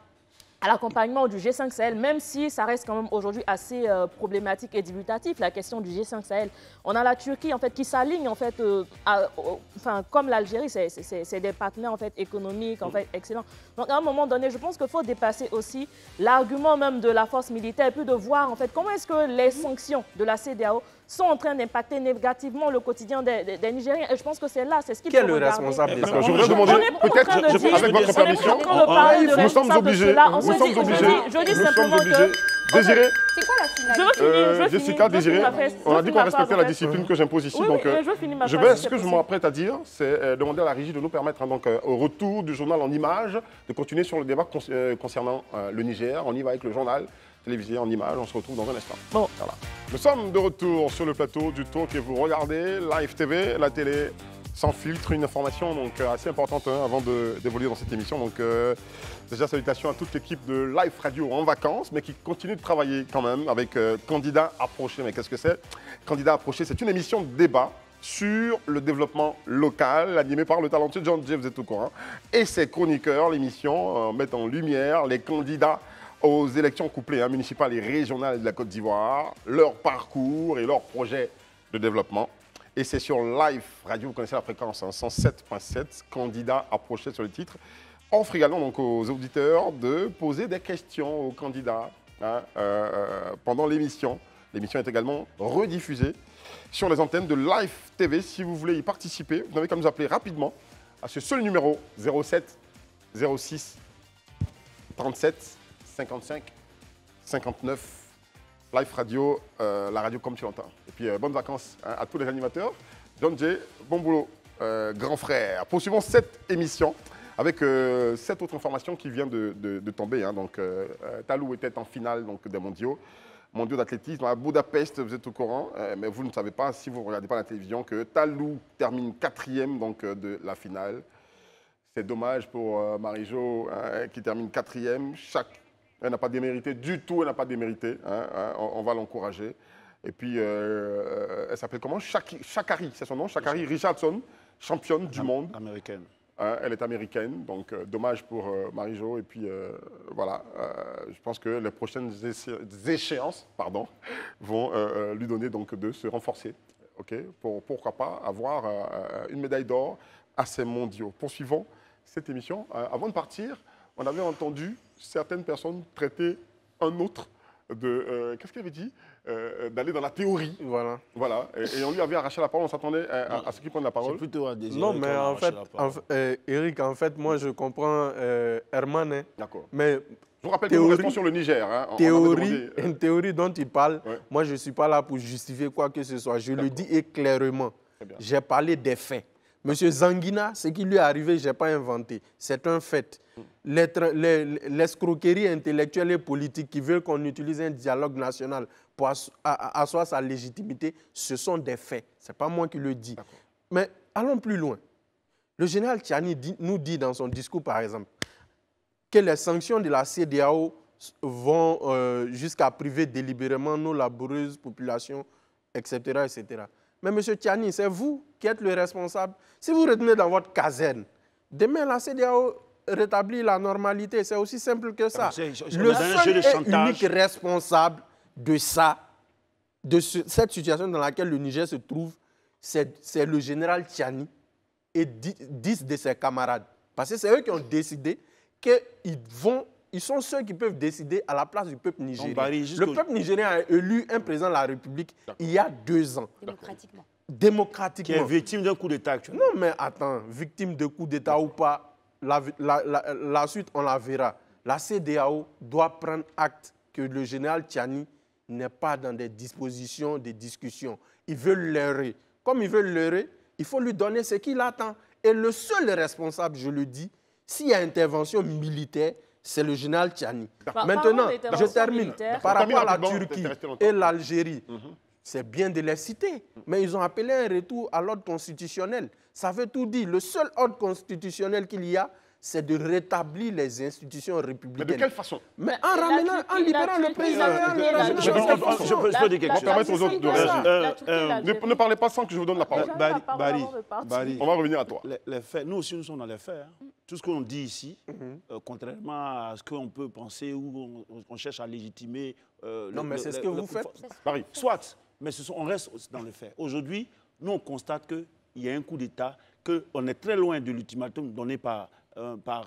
l'accompagnement du G5 Sahel, même si ça reste quand même aujourd'hui assez problématique et dubitatif, la question du G5 Sahel. On a la Turquie en fait, qui s'aligne, en fait, comme l'Algérie, c'est des partenaires en fait, économiques en fait, excellents. Donc à un moment donné, je pense qu'il faut dépasser aussi l'argument même de la force militaire et puis de voir en fait, comment est-ce que les sanctions de la CEDEAO sont en train d'impacter négativement le quotidien des Nigériens. Et je je pense que c'est là, c'est ce qu'il faut regarder. Quel est le responsable de ça? Je voudrais demander, peut-être, avec votre permission, nous sommes obligés, je dis simplement que... Désiré, c'est quoi la finalité? Jessica, Désiré, on a dit qu'on respectait la discipline que j'impose ici, donc ce que je m'apprête à dire, c'est demander à la régie de nous permettre, donc, au retour du journal en images, de continuer sur le débat concernant le Niger. On y va avec le journal télévisé en images, on se retrouve dans un instant. Bon. Voilà. Nous sommes de retour sur le plateau du Talk et vous regardez Live TV, la télé sans filtre, une information donc, assez importante avant d'évoluer dans cette émission. Donc, déjà, salutations à toute l'équipe de Live Radio en vacances, mais qui continue de travailler quand même avec Candidat Approché. Mais qu'est-ce que c'est? Candidat Approché, c'est une émission de débat sur le développement local, animée par le talentueux John Jay, vous êtes au courant. Et ses chroniqueurs, l'émission met en lumière les candidats aux élections couplées municipales et régionales de la Côte d'Ivoire, leur parcours et leurs projets de développement. Et c'est sur Live Radio, vous connaissez la fréquence, 107.7, Candidat Approché sur le titre. Offre également donc, aux auditeurs de poser des questions aux candidats pendant l'émission. L'émission est également rediffusée sur les antennes de Live TV. Si vous voulez y participer, vous n'avez qu'à nous appeler rapidement à ce seul numéro 07 06 37 55 59. Live Radio, la radio comme tu l'entends. Et puis, bonnes vacances à tous les animateurs. John Jay, bon boulot, grand frère. Poursuivons cette émission avec cette autre information qui vient de tomber. Hein. Donc, Talou était en finale donc, des mondiaux d'athlétisme à Budapest, vous êtes au courant, mais vous ne savez pas, si vous ne regardez pas la télévision, que Talou termine 4e donc, de la finale. C'est dommage pour Marie-Jo qui termine 4e. Elle n'a pas démérité du tout, elle n'a pas démérité. On va l'encourager. Et puis, elle s'appelle comment? Sha'Carri, c'est son nom? Sha'Carri Richardson, championne du monde. Américaine. Elle est américaine, donc dommage pour Marie-Jo. Et puis, voilà, je pense que les prochaines échéances vont lui donner donc, de se renforcer. Okay, pourquoi pas avoir une médaille d'or à ces mondiaux. Poursuivons cette émission. Avant de partir, on avait entendu certaines personnes traiter un autre de... qu'est-ce qu'il avait dit? D'aller dans la théorie. Voilà. Et on lui avait arraché la parole, on s'attendait à ce qu'il prenne la parole. C'est plutôt à Désiré. Non, mais en fait, Eric, en fait, moi je comprends Herman. Hein, d'accord. Mais je vous rappelle que nous restons sur le Niger. Hein, une théorie dont il parle, ouais. Moi je ne suis pas là pour justifier quoi que ce soit. Je le dis clairement. J'ai parlé des faits. Monsieur Zanguina, ce qui lui est arrivé, je n'ai pas inventé. C'est un fait. L'escroquerie intellectuelle et politique qui veulent qu'on utilise un dialogue national pour asseoir sa légitimité, ce sont des faits. Ce n'est pas moi qui le dis. Mais allons plus loin. Le général Tchiani nous dit dans son discours, par exemple, que les sanctions de la CEDEAO vont jusqu'à priver délibérément nos laboureuses populations, etc., etc. Mais M. Tchiani, c'est vous qui êtes le responsable. Si vous retenez dans votre caserne, demain la CEDEAO rétablit la normalité. C'est aussi simple que ça. Le seul et unique responsable de ça, cette situation dans laquelle le Niger se trouve, c'est le général Tchiani et 10 de ses camarades. Parce que c'est eux qui ont décidé qu'ils sont ceux qui peuvent décider à la place du peuple nigérien. Le peuple nigérien a élu un président de la République il y a 2 ans. Démocratiquement. Qui est victime d'un coup d'État actuellement. Non, mais attends, victime de coup d'État ou pas, la suite, on la verra. La CEDEAO doit prendre acte que le général Tchiani n'est pas dans des dispositions de discussion. Il veut leurrer. Comme il veut leurrer, il faut lui donner ce qu'il attend. Et le seul responsable, je le dis, s'il y a intervention militaire, c'est le général Tchiani. Maintenant, je termine. Par rapport à la Turquie et l'Algérie, c'est bien de les citer, mais ils ont appelé un retour à l'ordre constitutionnel. Ça veut tout dire. Le seul ordre constitutionnel qu'il y a, c'est de rétablir les institutions républicaines. Mais de quelle façon? Mais en libérant le président. Je peux dire quelque chose. Permettre aux autres de réagir. Ne parlez pas sans que je vous donne la parole. Barry, on va revenir à toi. Les faits, nous aussi, nous sommes dans les faits. Tout ce qu'on dit ici, contrairement à ce qu'on peut penser ou on cherche à légitimer... non, mais c'est ce que vous faites. Soit, mais on reste dans les faits. Aujourd'hui, nous, on constate qu'il y a un coup d'État, qu'on est très loin de l'ultimatum donné par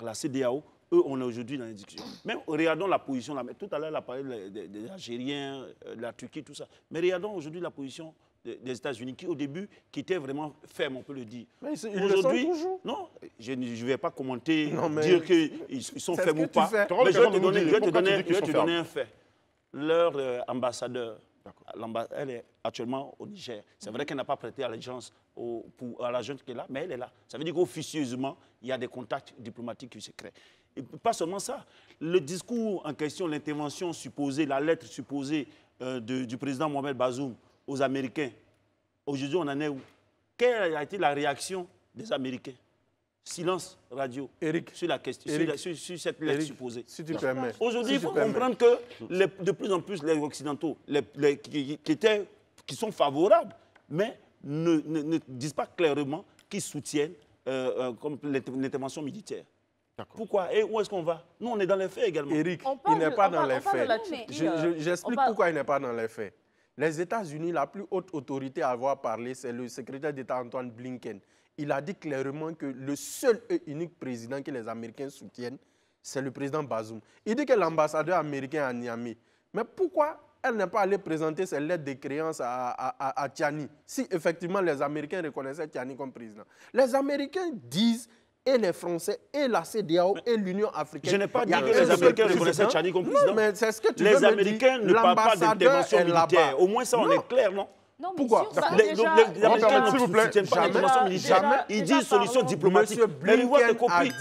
la CEDEAO. Eux, on est aujourd'hui dans les discussions. Même regardons la position, tout à l'heure, elle a parlé des Algériens, de la Turquie, tout ça. Mais regardons aujourd'hui la position des États-Unis, qui au début, qui était vraiment ferme, on peut le dire. Aujourd'hui, non, je ne vais pas commenter, dire qu'ils sont fermes ou pas. Mais je vais te donner un fait. Leur ambassadeur, elle est actuellement au Niger. C'est vrai qu'elle n'a pas prêté allégeance à la junte qui est là, mais elle est là. Ça veut dire qu'officieusement, il y a des contacts diplomatiques qui se créent. Et pas seulement ça. Le discours en question, l'intervention supposée, la lettre supposée du président Mohamed Bazoum aux Américains, aujourd'hui, on en est où? Quelle a été la réaction des Américains? Silence radio, Eric, sur la question, sur cette lettre supposée. Si tu permets. Aujourd'hui, il faut comprendre que de plus en plus les Occidentaux qui sont favorables, mais ne disent pas clairement qu'ils soutiennent comme l'intervention militaire. Pourquoi? Et où est-ce qu'on va? Nous, on est dans les faits également. Eric, il n'est pas dans les faits. J'explique pourquoi il n'est pas dans les faits. Les États-Unis, la plus haute autorité à avoir parlé, c'est le secrétaire d'État Antoine Blinken. Il a dit clairement que le seul et unique président que les Américains soutiennent, c'est le président Bazoum. Il dit que l'ambassadeur américain à Niamey. Mais pourquoi elle n'est pas allée présenter ses lettres de créance à Tchiani, si effectivement les Américains reconnaissaient Tchiani comme président? Les Américains disent et les Français, et la CEDEAO, et l'Union africaine. Je n'ai pas dit que les Américains reconnaissaient Tchani comme président. Non, mais c'est ce que tu les veux me Américains dire. ne parlent pas d'intervention militaire. Au moins ça, on est clair, non? Non, mais pourquoi? Les Américains ne s'il vous plaît, soutiennent pas l'intervention militaire. Ils disent solution diplomatique. Monsieur Blinken a dit,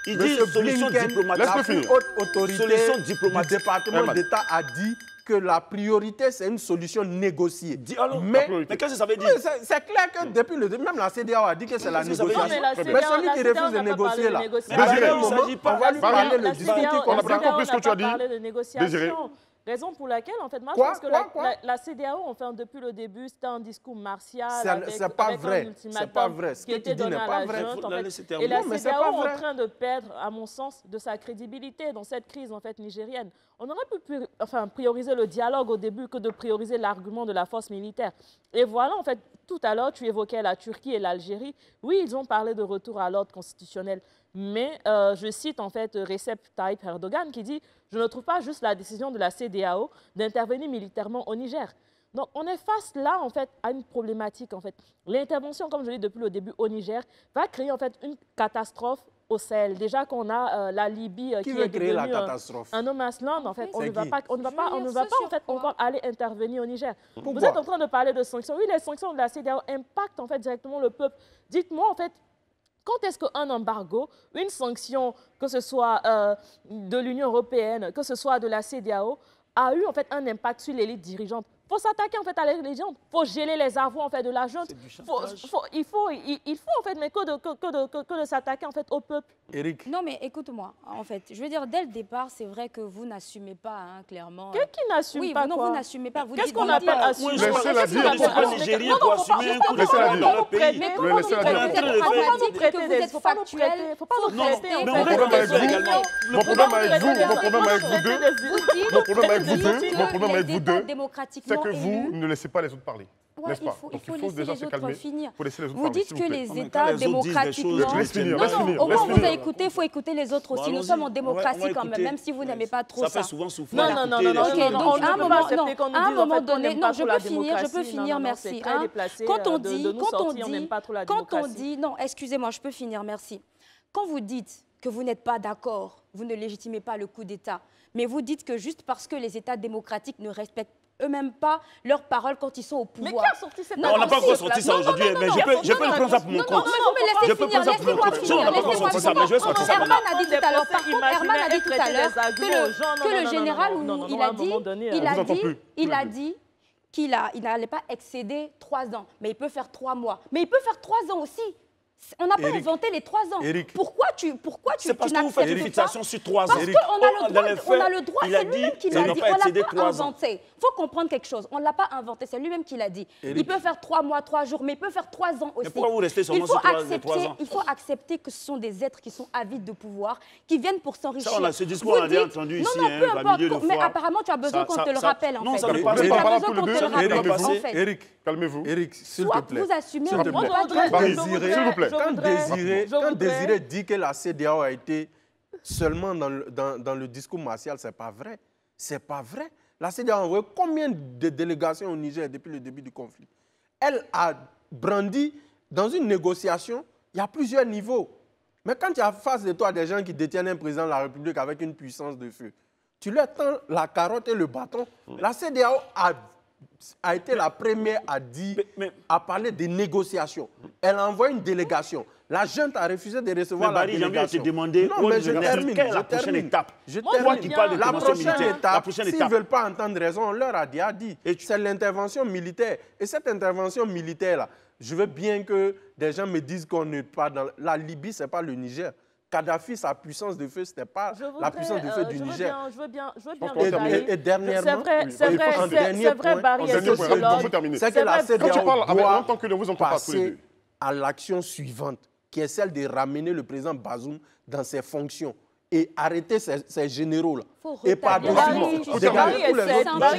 ils disent solution diplomatique. la plus haute autorité du département d'État a dit que la priorité, c'est une solution négociée. Mais qu'est-ce que ça veut dire? C'est clair que depuis le début, même la CEDEAO a dit que c'est la négociation. Mais celui qui refuse de négocier, là, on va lui parler le discours. On a bien compris ce que tu as dit. Désiré. Raison pour laquelle, en fait, moi, je pense que la CEDEAO, enfin, depuis le début, c'était un discours martial c'est pas vrai. C'est pas vrai. Ce qui que tu était dis donné n'est à pas la vrai. junte, en fait. Et la CEDEAO est en train de perdre, à mon sens, de sa crédibilité dans cette crise, en fait, nigérienne. On aurait pu prioriser le dialogue au début que de prioriser l'argument de la force militaire. Et voilà, en fait, tout à l'heure, tu évoquais la Turquie et l'Algérie. Oui, ils ont parlé de retour à l'ordre constitutionnel. Mais je cite en fait Recep Tayyip Erdogan qui dit « Je ne trouve pas juste la décision de la CEDEAO d'intervenir militairement au Niger ». Donc on est face là en fait à une problématique en fait. L'intervention, comme je l'ai dit depuis le début au Niger, va créer en fait une catastrophe au Sahel. Déjà qu'on a la Libye qui est devenue un no man's land en fait. On ne va pas en fait encore aller intervenir au Niger. Pourquoi? Vous êtes en train de parler de sanctions. Oui, les sanctions de la CEDEAO impactent en fait directement le peuple. Dites-moi en fait. Quand est-ce qu'un embargo, une sanction, que ce soit de l'Union européenne, que ce soit de la CEDEAO, a eu en fait un impact sur l'élite dirigeante? Il faut s'attaquer en fait à l'élite dirigeante, il faut geler les avoirs en fait de la junte. Il faut en fait mais que de s'attaquer en fait au peuple. Éric. Non mais écoute-moi, en fait, je veux dire dès le départ, c'est vrai que vous n'assumez pas hein, clairement. Qui n'assume pas non, quoi? vous n'assumez pas. Qu'est-ce qu'on appelle assumer? Laissez-la dire. C'est pas nigérien pour assumer un coup de Laissez-la dans leur pays. Mais comment vous prêtez que vous êtes factuel? Faut pas nous prêter. Mon problème avec vous deux, c'est que vous ne laissez pas les autres parler. Ouais, N'est-ce pas? Donc il faut déjà se calmer. Finir. Faut laisser les autres vous parler, dites que vous les États démocratiquement... Laisse finir, non, laisse non, finir. au moins on vous a écouté, il faut écouter les autres aussi. Nous sommes en On démocratie va quand même, écouter. même si vous n'aimez pas trop ça. Ça fait souvent souffrir. Non, Ok, donc à un moment donné, non, je je peux finir, merci. Quand on dit, non, excusez-moi, je peux finir, merci. Quand vous dites que vous n'êtes pas d'accord, vous ne légitimez pas le coup d'État, mais vous dites que juste parce que les États démocratiques ne respectent eux-mêmes pas leurs paroles quand ils sont au pouvoir. Mais qui a sorti cette On n'a pas encore sorti ça aujourd'hui, mais je peux le prendre ça pour mon compte. Non, mais vous me laissez finir, laissez-moi finir. Herman a dit tout à l'heure, par contre, Herman a dit tout à l'heure que le général, il a dit qu'il n'allait pas excéder 3 ans, mais il peut faire 3 mois. Mais il peut faire 3 ans aussi. On n'a pas inventé les 3 ans. Eric. Pourquoi tu c'est parce que vous faites une fixation sur 3 ans. Parce qu'on a le droit, c'est lui-même qui l'a dit. On ne l'a pas inventé. Il faut comprendre quelque chose. On ne l'a pas inventé, c'est lui-même qui l'a dit. Il peut faire 3 mois, 3 jours, mais il peut faire 3 ans aussi. Mais pourquoi vous restez seulement sur 3 ans? Il faut accepter que ce sont des êtres qui sont avides de pouvoir, qui viennent pour s'enrichir. Ce discours, on l'a entendu ici, peu importe. Mais apparemment, tu as besoin qu'on te le rappelle, en fait. Non, ça ne passe pas. Tu as besoin qu'on te le rappelle. Eric, calmez-vous. Eric, s'il te plaît. Vous assumez S'il te un droit plaît. S'il vous plaît. Quand Désiré dit que la CEDEAO a été seulement dans le discours martial, ce n'est pas vrai. Ce n'est pas vrai. La CEDEAO a envoyé combien de délégations au Niger depuis le début du conflit? Elle a brandi dans une négociation, il y a plusieurs niveaux. Mais quand tu as face de toi des gens qui détiennent un président de la République avec une puissance de feu, tu leur tends la carotte et le bâton. La CEDEAO a été la première à dire, à parler des négociations. Elle a envoyé une délégation. La junte a refusé de recevoir la délégation. Te demander quelle est la prochaine étape. Toi qui parles de l'intervention militaire. La prochaine étape. S'ils ne veulent pas entendre raison, on leur a dit. C'est l'intervention militaire. Et cette intervention militaire-là, je veux bien que des gens me disent qu'on n'est pas dans... La Libye, ce n'est pas le Niger. Kadhafi, sa puissance de feu, ce n'était pas la puissance de feu du Niger. Je veux bien et dernièrement, c'est vrai, Barry est sociologue. C'est que la CEDEAO doit passer passer à l'action suivante, qui est celle de ramener le président Bazoum dans ses fonctions et arrêter ces généraux-là. Et pas Barry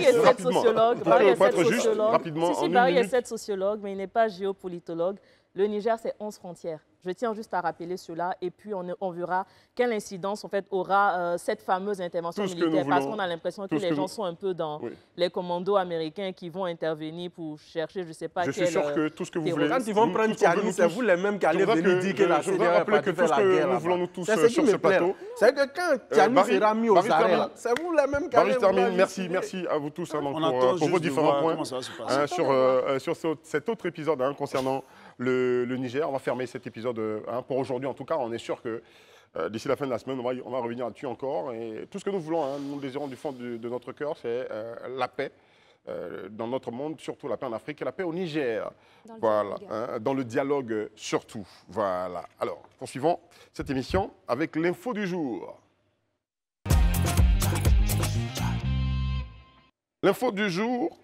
est sociologue. Rapidement, Barry est sociologue, mais il n'est pas géopolitologue. Le Niger, c'est 11 frontières. Je tiens juste à rappeler cela et puis on verra quelle incidence en fait aura cette fameuse intervention militaire parce qu'on a l'impression que les gens sont un peu dans les commandos américains qui vont intervenir pour chercher, je ne sais pas quel... Je suis sûr que tout ce que vous voulez... Quand ils vont prendre Tiani, c'est vous les mêmes qui allez venir dire que la CDR est partie faire la guerre. Nous voulons nous tous sur ce plateau. C'est que quand Tiani sera mis aux arrêts, c'est vous les mêmes qui allez... termine. Merci à vous tous pour vos différents points sur cet autre épisode concernant le Niger. On va fermer cet épisode pour aujourd'hui. En tout cas, on est sûr que d'ici la fin de la semaine, on va revenir là-dessus encore. Et tout ce que nous voulons, nous désirons du fond de notre cœur, c'est la paix dans notre monde, surtout la paix en Afrique et la paix au Niger. Dans le dialogue surtout. Voilà. Alors, poursuivons cette émission avec l'info du jour. L'info du jour,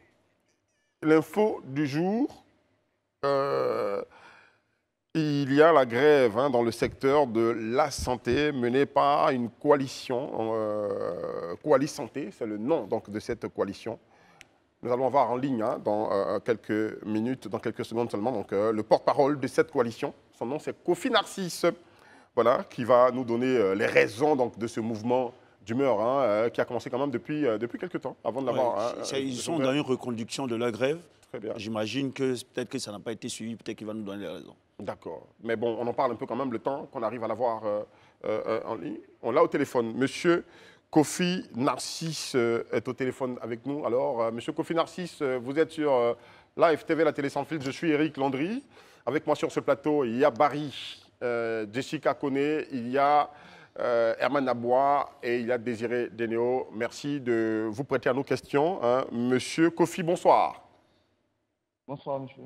il y a la grève dans le secteur de la santé menée par une coalition, Coalition Santé, c'est le nom donc, de cette coalition. Nous allons voir en ligne dans quelques minutes, dans quelques secondes seulement, donc, le porte-parole de cette coalition. Son nom c'est Kofi Narcisse, voilà, qui va nous donner les raisons donc, de ce mouvement d'humeur qui a commencé quand même depuis quelques temps, avant de l'avoir. Ils sont dans une reconduction de leur grève. Très bien. J'imagine que peut-être que ça n'a pas été suivi, peut-être qu'il va nous donner les raisons. D'accord. Mais bon, on en parle un peu quand même le temps qu'on arrive à l'avoir en ligne. On l'a au téléphone. Monsieur Kofi Narcisse est au téléphone avec nous. Alors, Monsieur Kofi Narcisse, vous êtes sur Live TV, la télé sans filtre. Je suis Eric Landry. Avec moi sur ce plateau, il y a Barry, Jessica Koné, il y a Herman Abois et il y a Désiré Dénéo. Merci de vous prêter à nos questions. Monsieur Kofi, bonsoir. Bonsoir, monsieur.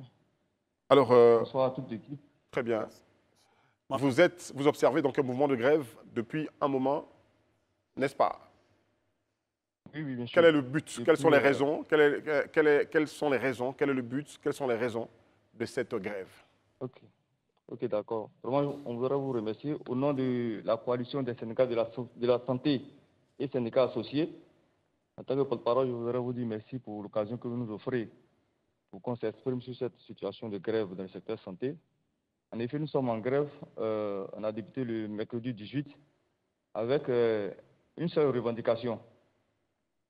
Alors, bonsoir à toute l'équipe. Très bien. Vous observez donc un mouvement de grève depuis un moment, n'est-ce pas? Oui, bien sûr. Quel est le but? Quelles sont les raisons? Quelles sont les raisons? Quel est le but? Quelles sont les raisons de cette grève? Ok, d'accord. Vraiment, on voudrait vous remercier au nom de la coalition des syndicats de la santé et syndicats associés. En tant que porte-parole, je voudrais vous dire merci pour l'occasion que vous nous offrez pour qu'on s'exprime sur cette situation de grève dans le secteur santé. En effet, nous sommes en grève. On a débuté le mercredi 18 avec une seule revendication.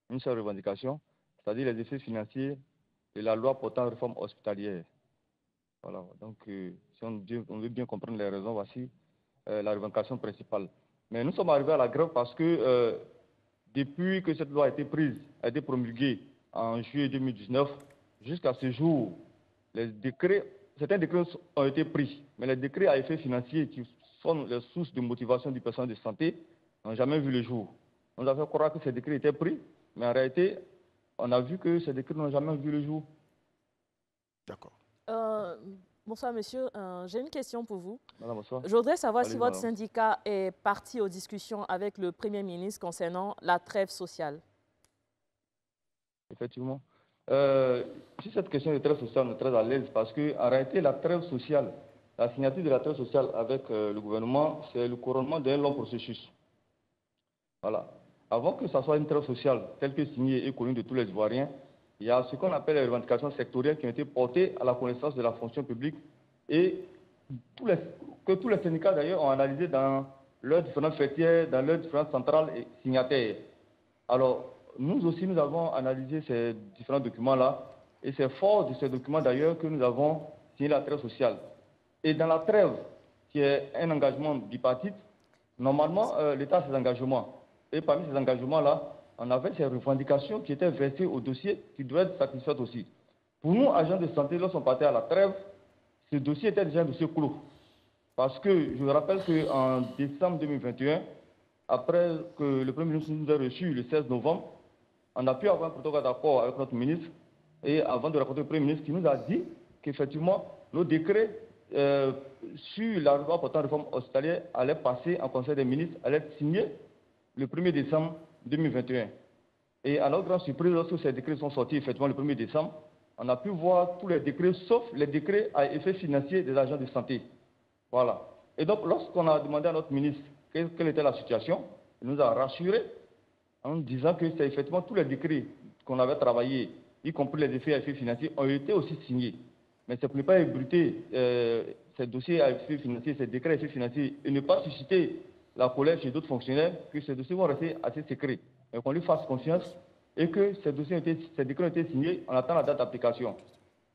C'est-à-dire les effets financiers de la loi portant réforme hospitalière. Voilà. Donc, si on veut bien comprendre les raisons, voici la revendication principale. Mais nous sommes arrivés à la grève parce que depuis que cette loi a été promulguée en juillet 2019, jusqu'à ce jour, certains décrets ont été pris, mais les décrets à effet financier qui sont les sources de motivation du personnel de santé n'ont jamais vu le jour. On a fait croire que ces décrets étaient pris, mais en réalité, on a vu que ces décrets n'ont jamais vu le jour. D'accord. Bonsoir, monsieur. J'ai une question pour vous. Madame, bonsoir. Je voudrais savoir si votre syndicat est parti aux discussions avec le Premier ministre concernant la trêve sociale. Effectivement. Sur cette question de trêve sociale, on est très à l'aise parce qu'en réalité, la trêve sociale, la signature de la trêve sociale avec le gouvernement, c'est le couronnement d'un long processus. Voilà. Avant que ça soit une trêve sociale telle que signée et connue de tous les Ivoiriens, il y a ce qu'on appelle les revendications sectorielles qui ont été portées à la connaissance de la fonction publique et que tous les syndicats d'ailleurs ont analysé dans leurs différentes fêtières, dans leurs différentes centrales et signataires. Alors, nous aussi, nous avons analysé ces différents documents-là et c'est fort de ces documents d'ailleurs que nous avons signé la trêve sociale. Et dans la trêve, qui est un engagement bipartite, normalement, l'État a ses engagements. Et parmi ces engagements-là, on avait ces revendications qui étaient versées au dossier qui doivent être satisfaites aussi. Pour nous, agents de santé, lorsqu'on partait à la trêve, ce dossier était déjà un dossier clos. Parce que je vous rappelle qu'en décembre 2021, après que le Premier ministre nous a reçus le 16 novembre, on a pu avoir un protocole d'accord avec notre ministre et avant de rencontrer le Premier ministre qui nous a dit qu'effectivement, nos décrets sur la loi portant réforme hospitalière allaient passer en Conseil des ministres, allaient être signés le 1er décembre 2021. Et à notre grande surprise, lorsque ces décrets sont sortis effectivement le 1er décembre, on a pu voir tous les décrets, sauf les décrets à effet financier des agents de santé. Voilà. Et donc, lorsqu'on a demandé à notre ministre quelle était la situation, il nous a rassurés en disant que c'est effectivement tous les décrets qu'on avait travaillés, y compris les effets à effet financier, ont été aussi signés. Mais c'est pour ne pas ébruiter ces dossiers à effet financier, ces décrets à effet financier, et ne pas susciter la colère chez d'autres fonctionnaires, que ces dossiers vont rester assez secrets. Mais qu'on lui fasse confiance et que ces décrets ont été signés en attendant la date d'application.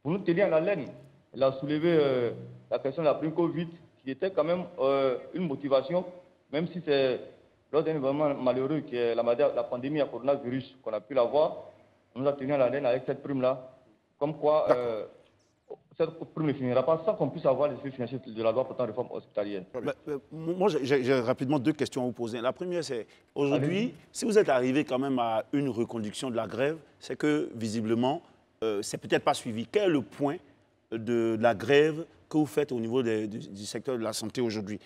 Pour nous tenir en haleine, il a soulevé la question de la prime Covid, qui était quand même une motivation, même si c'est lors d'un événement malheureux qui est la pandémie à coronavirus qu'on a pu l'avoir, on nous a tenu en haleine avec cette prime-là, comme quoi cette prime ne finira pas sans qu'on puisse avoir les effets financiers de la loi portant réforme hospitalière. Moi, j'ai rapidement deux questions à vous poser. La première, c'est aujourd'hui, si vous êtes arrivé quand même à une reconduction de la grève, c'est que visiblement, c'est peut-être pas suivi. Quel est le point de la grève que vous faites au niveau du secteur de la santé aujourd'hui?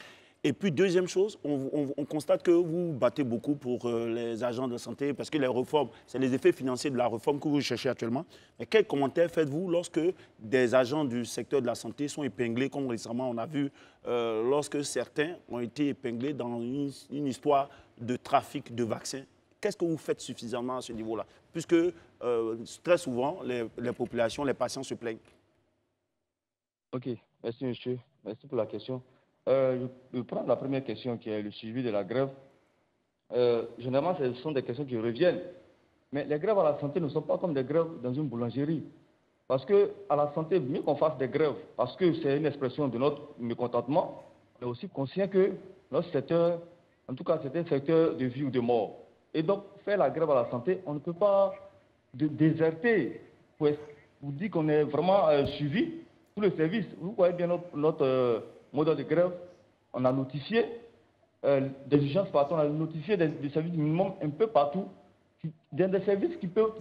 Et puis, deuxième chose, on constate que vous battez beaucoup pour les agents de santé parce que les réformes, c'est les effets financiers de la réforme que vous cherchez actuellement. Mais quels commentaires faites-vous lorsque des agents du secteur de la santé sont épinglés, comme récemment on a vu, lorsque certains ont été épinglés dans une histoire de trafic de vaccins? Qu'est-ce que vous faites suffisamment à ce niveau-là? Puisque très souvent, les populations, les patients se plaignent. Ok, merci monsieur. Merci pour la question. Je vais prendre la première question qui est le suivi de la grève. Généralement, ce sont des questions qui reviennent. Mais les grèves à la santé ne sont pas comme des grèves dans une boulangerie. Parce qu'à la santé, mieux qu'on fasse des grèves, parce que c'est une expression de notre mécontentement, on est aussi conscient que notre secteur, en tout cas, c'est un secteur de vie ou de mort. Et donc, faire la grève à la santé, on ne peut pas déserter pour dire qu'on est vraiment suivi. Tous les services, vous voyez bien notre modèle de grève, on a notifié des urgences partout, on a notifié des services minimum un peu partout, des services qui peuvent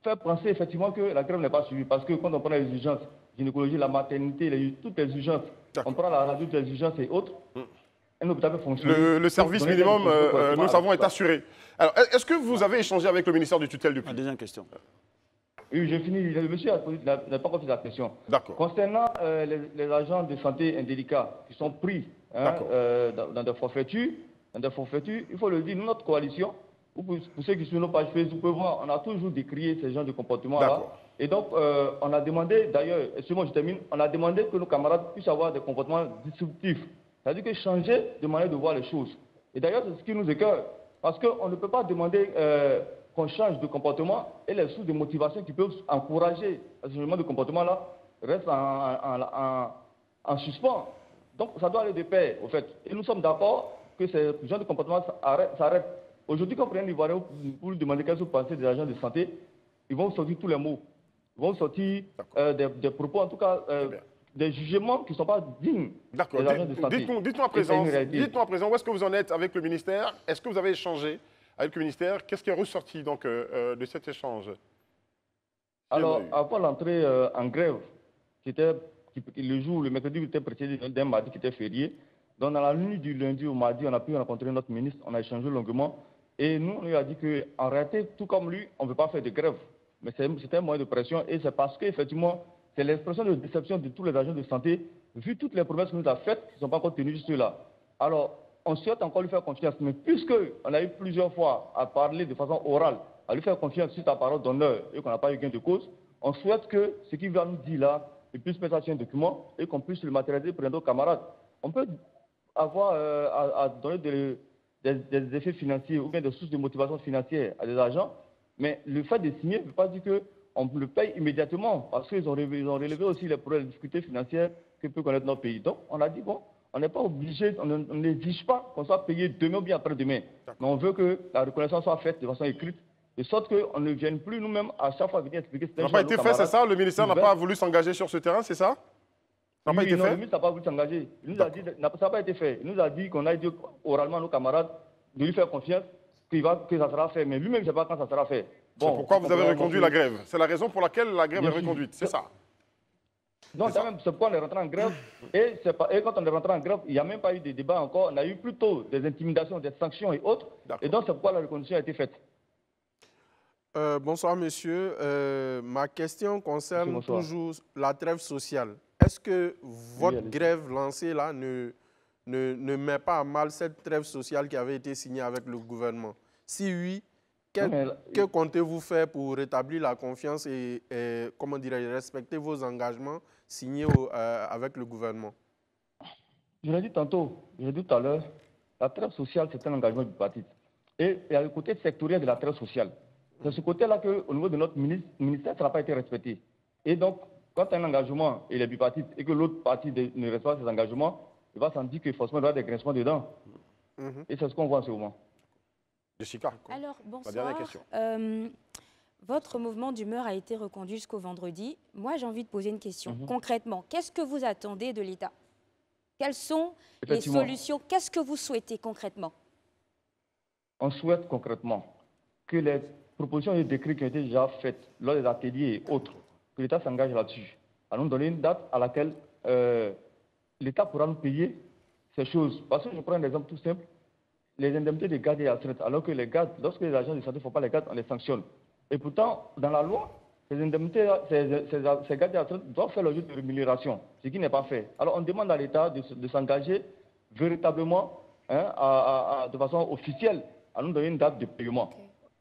faire penser effectivement que la grève n'est pas suivie. Parce que quand on prend les urgences, gynécologie, la maternité, toutes les urgences, on prend la radio des urgences et autres, un hôpital peut fonctionner. Le service minimum, nous savons, est assuré. Alors, est-ce que vous avez échangé avec le ministère du tutelle depuis? Deuxième question. Oui, j'ai fini. Le monsieur n'a pas posé la question. D'accord. Concernant les agents de santé indélicats qui sont pris dans des forfaitures, il faut le dire, nous, notre coalition, pour ceux qui suivent nos pages Facebook, vous pouvez voir, on a toujours décrié ces genres de comportements-là. Et donc, on a demandé, d'ailleurs, excusez-moi, je termine, on a demandé que nos camarades puissent avoir des comportements disruptifs. C'est-à-dire que changer de manière de voir les choses. Et d'ailleurs, c'est ce qui nous écoeure. Parce qu'on ne peut pas demander qu'on change de comportement et les sources de motivation qui peuvent encourager ce changement de comportement-là restent en suspens. Donc, ça doit aller de pair, au fait. Et nous sommes d'accord que ce genre de comportement s'arrête. Aujourd'hui, quand on prend l'Ivoirien pour lui demander qu'est-ce que vous pensez des agents de santé, ils vont sortir tous les mots. Ils vont sortir des propos, en tout cas, des jugements qui ne sont pas dignes des agents de santé. Dites-moi à présent, où est-ce que vous en êtes avec le ministère? Est-ce que vous avez échangé avec le ministère? Qu'est-ce qui est ressorti donc, de cet échange? Alors, avant l'entrée en grève, le mercredi était précédé d'un mardi qui était férié. Donc, dans la nuit du lundi au mardi, on a pu rencontrer notre ministre, on a échangé longuement. Et nous, on lui a dit qu'en réalité, tout comme lui, on ne veut pas faire de grève. Mais c'était un moyen de pression et c'est parce qu'effectivement, c'est l'expression de déception de tous les agents de santé, vu toutes les promesses qu'on nous a faites, qui ne sont pas encore tenues jusque-là. Alors, on souhaite encore lui faire confiance, mais puisqu'on a eu plusieurs fois à parler de façon orale, à lui faire confiance sur ta parole d'honneur et qu'on n'a pas eu gain de cause, on souhaite que ce qu'il va nous dire là, il puisse mettre ça sur un document et qu'on puisse le matérialiser pour nos camarades. On peut avoir à donner des effets financiers ou bien des sources de motivation financière à des agents, mais le fait de signer ne veut pas dire qu'on le paye immédiatement, parce qu'ils ont relevé aussi les problèmes de difficultés financières que peut connaître notre pays. Donc, on a dit, bon, on n'est pas obligé, on n'exige pas qu'on soit payé demain ou bien après-demain. Mais on veut que la reconnaissance soit faite de façon écrite, de sorte qu'on ne vienne plus nous-mêmes à chaque fois venir expliquer. Ça n'a pas été fait, c'est ça? Le ministère n'a pas voulu s'engager sur ce terrain, c'est ça? Ça n'a pas été fait? Le ministre n'a pas voulu s'engager. Il nous a dit, ça n'a pas été fait. Il nous a dit qu'on a dit oralement à nos camarades de lui faire confiance, que ça sera fait. Mais lui-même, je ne sais pas quand ça sera fait. Bon, c'est pourquoi vous avez reconduit la grève? C'est la raison pour laquelle la grève est reconduite, c'est ça? Non, c'est pourquoi on est rentré en grève. Et quand on est rentré en grève, il n'y a même pas eu de débat encore. On a eu plutôt des intimidations, des sanctions et autres. Et donc, c'est pourquoi la reconduction a été faite. Bonsoir, monsieur. Ma question concerne toujours la trêve sociale. Est-ce que votre grève lancée là ne met pas à mal cette trêve sociale qui avait été signée avec le gouvernement? Si oui, Que comptez-vous faire pour rétablir la confiance et comment dirais-je, respecter vos engagements signés avec le gouvernement? Je l'ai dit tantôt, je l'ai dit tout à l'heure, la trêve sociale, c'est un engagement bipartite. Et il y a le côté sectoriel de la trêve sociale. C'est ce côté-là qu'au niveau de notre ministère, ça n'a pas été respecté. Et donc, quand un engagement il est bipartite et que l'autre partie ne respecte pas ses engagements, il va sentir que forcément il y aura des grincements dedans. Et c'est ce qu'on voit en ce moment. Jessica, alors, bonsoir. la dernière question. Votre mouvement d'humeur a été reconduit jusqu'au vendredi. Moi, j'ai envie de poser une question. Concrètement, qu'est-ce que vous attendez de l'État? Quelles sont les solutions? Qu'est-ce que vous souhaitez concrètement? On souhaite concrètement que les propositions et décrets qui ont été déjà faites lors des ateliers et autres, que l'État s'engage là-dessus, à nous donner une date à laquelle l'État pourra nous payer ces choses. Parce que je prends un exemple tout simple, les indemnités de garde et astreinte, alors que les gardes, lorsque les agents de santé ne font pas les gardes, on les sanctionne. Et pourtant, dans la loi, ces indemnités, ces gardes et astreintes doivent faire l'objet de rémunération, ce qui n'est pas fait. Alors on demande à l'État de s'engager véritablement, de façon officielle, à nous donner une date de paiement.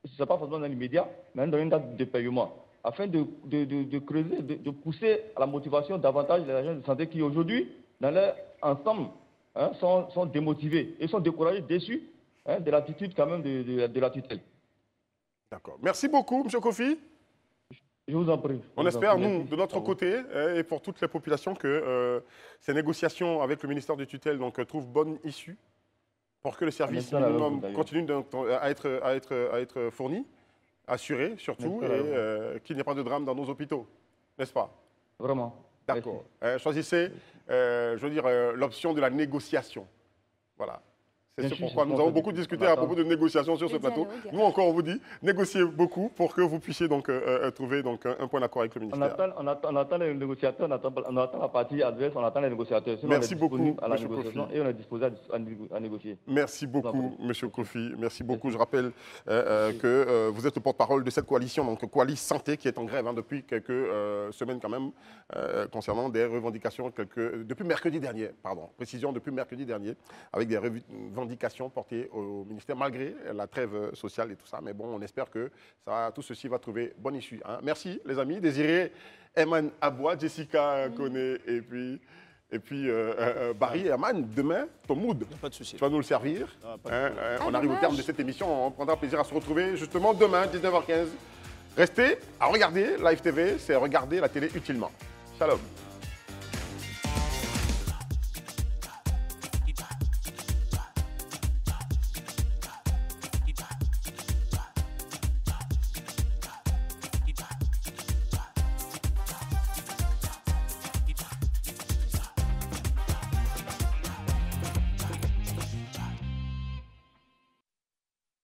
Ce n'est pas forcément dans l'immédiat, mais à nous donner une date de paiement, afin de creuser, de pousser à la motivation davantage les agents de santé qui aujourd'hui, dans leur ensemble, sont démotivés et sont découragés, déçus de l'attitude quand même de la tutelle. D'accord. Merci beaucoup, M. Kofi. Je vous en prie. On espère, nous, de notre côté, et pour toutes les populations, que ces négociations avec le ministère de tutelle trouvent bonne issue pour que le service minimum continue à être fourni, assuré surtout, et qu'il n'y ait pas de drame dans nos hôpitaux. N'est-ce pas? Vraiment. D'accord. Choisissez, je veux dire, l'option de la négociation. Voilà. C'est ce pourquoi nous avons beaucoup discuté à propos de négociations sur ce plateau. Nous, encore, on vous dit, négociez beaucoup pour que vous puissiez trouver un point d'accord avec le ministère. On attend les négociateurs, on attend la partie adverse, on attend les négociateurs. Sinon, merci beaucoup, à la négociation et on est disposé à négocier. Merci beaucoup, M. Kofi. Merci beaucoup. Je rappelle que vous êtes le porte-parole de cette coalition, donc Coalition Santé, qui est en grève depuis quelques semaines quand même, concernant des revendications, depuis mercredi dernier, précision, depuis mercredi dernier, avec des revendications portées au ministère, malgré la trêve sociale et tout ça. Mais bon, on espère que tout ceci va trouver bonne issue. Merci, les amis. Désiré, Eman Aboua, Jessica Koné et puis Barry et Aman, demain, ton mood. Pas de souci. Tu vas nous le servir. On arrive au terme de cette émission. On prendra plaisir à se retrouver justement demain, 19h15. Restez à regarder Live TV, c'est regarder la télé utilement. Shalom.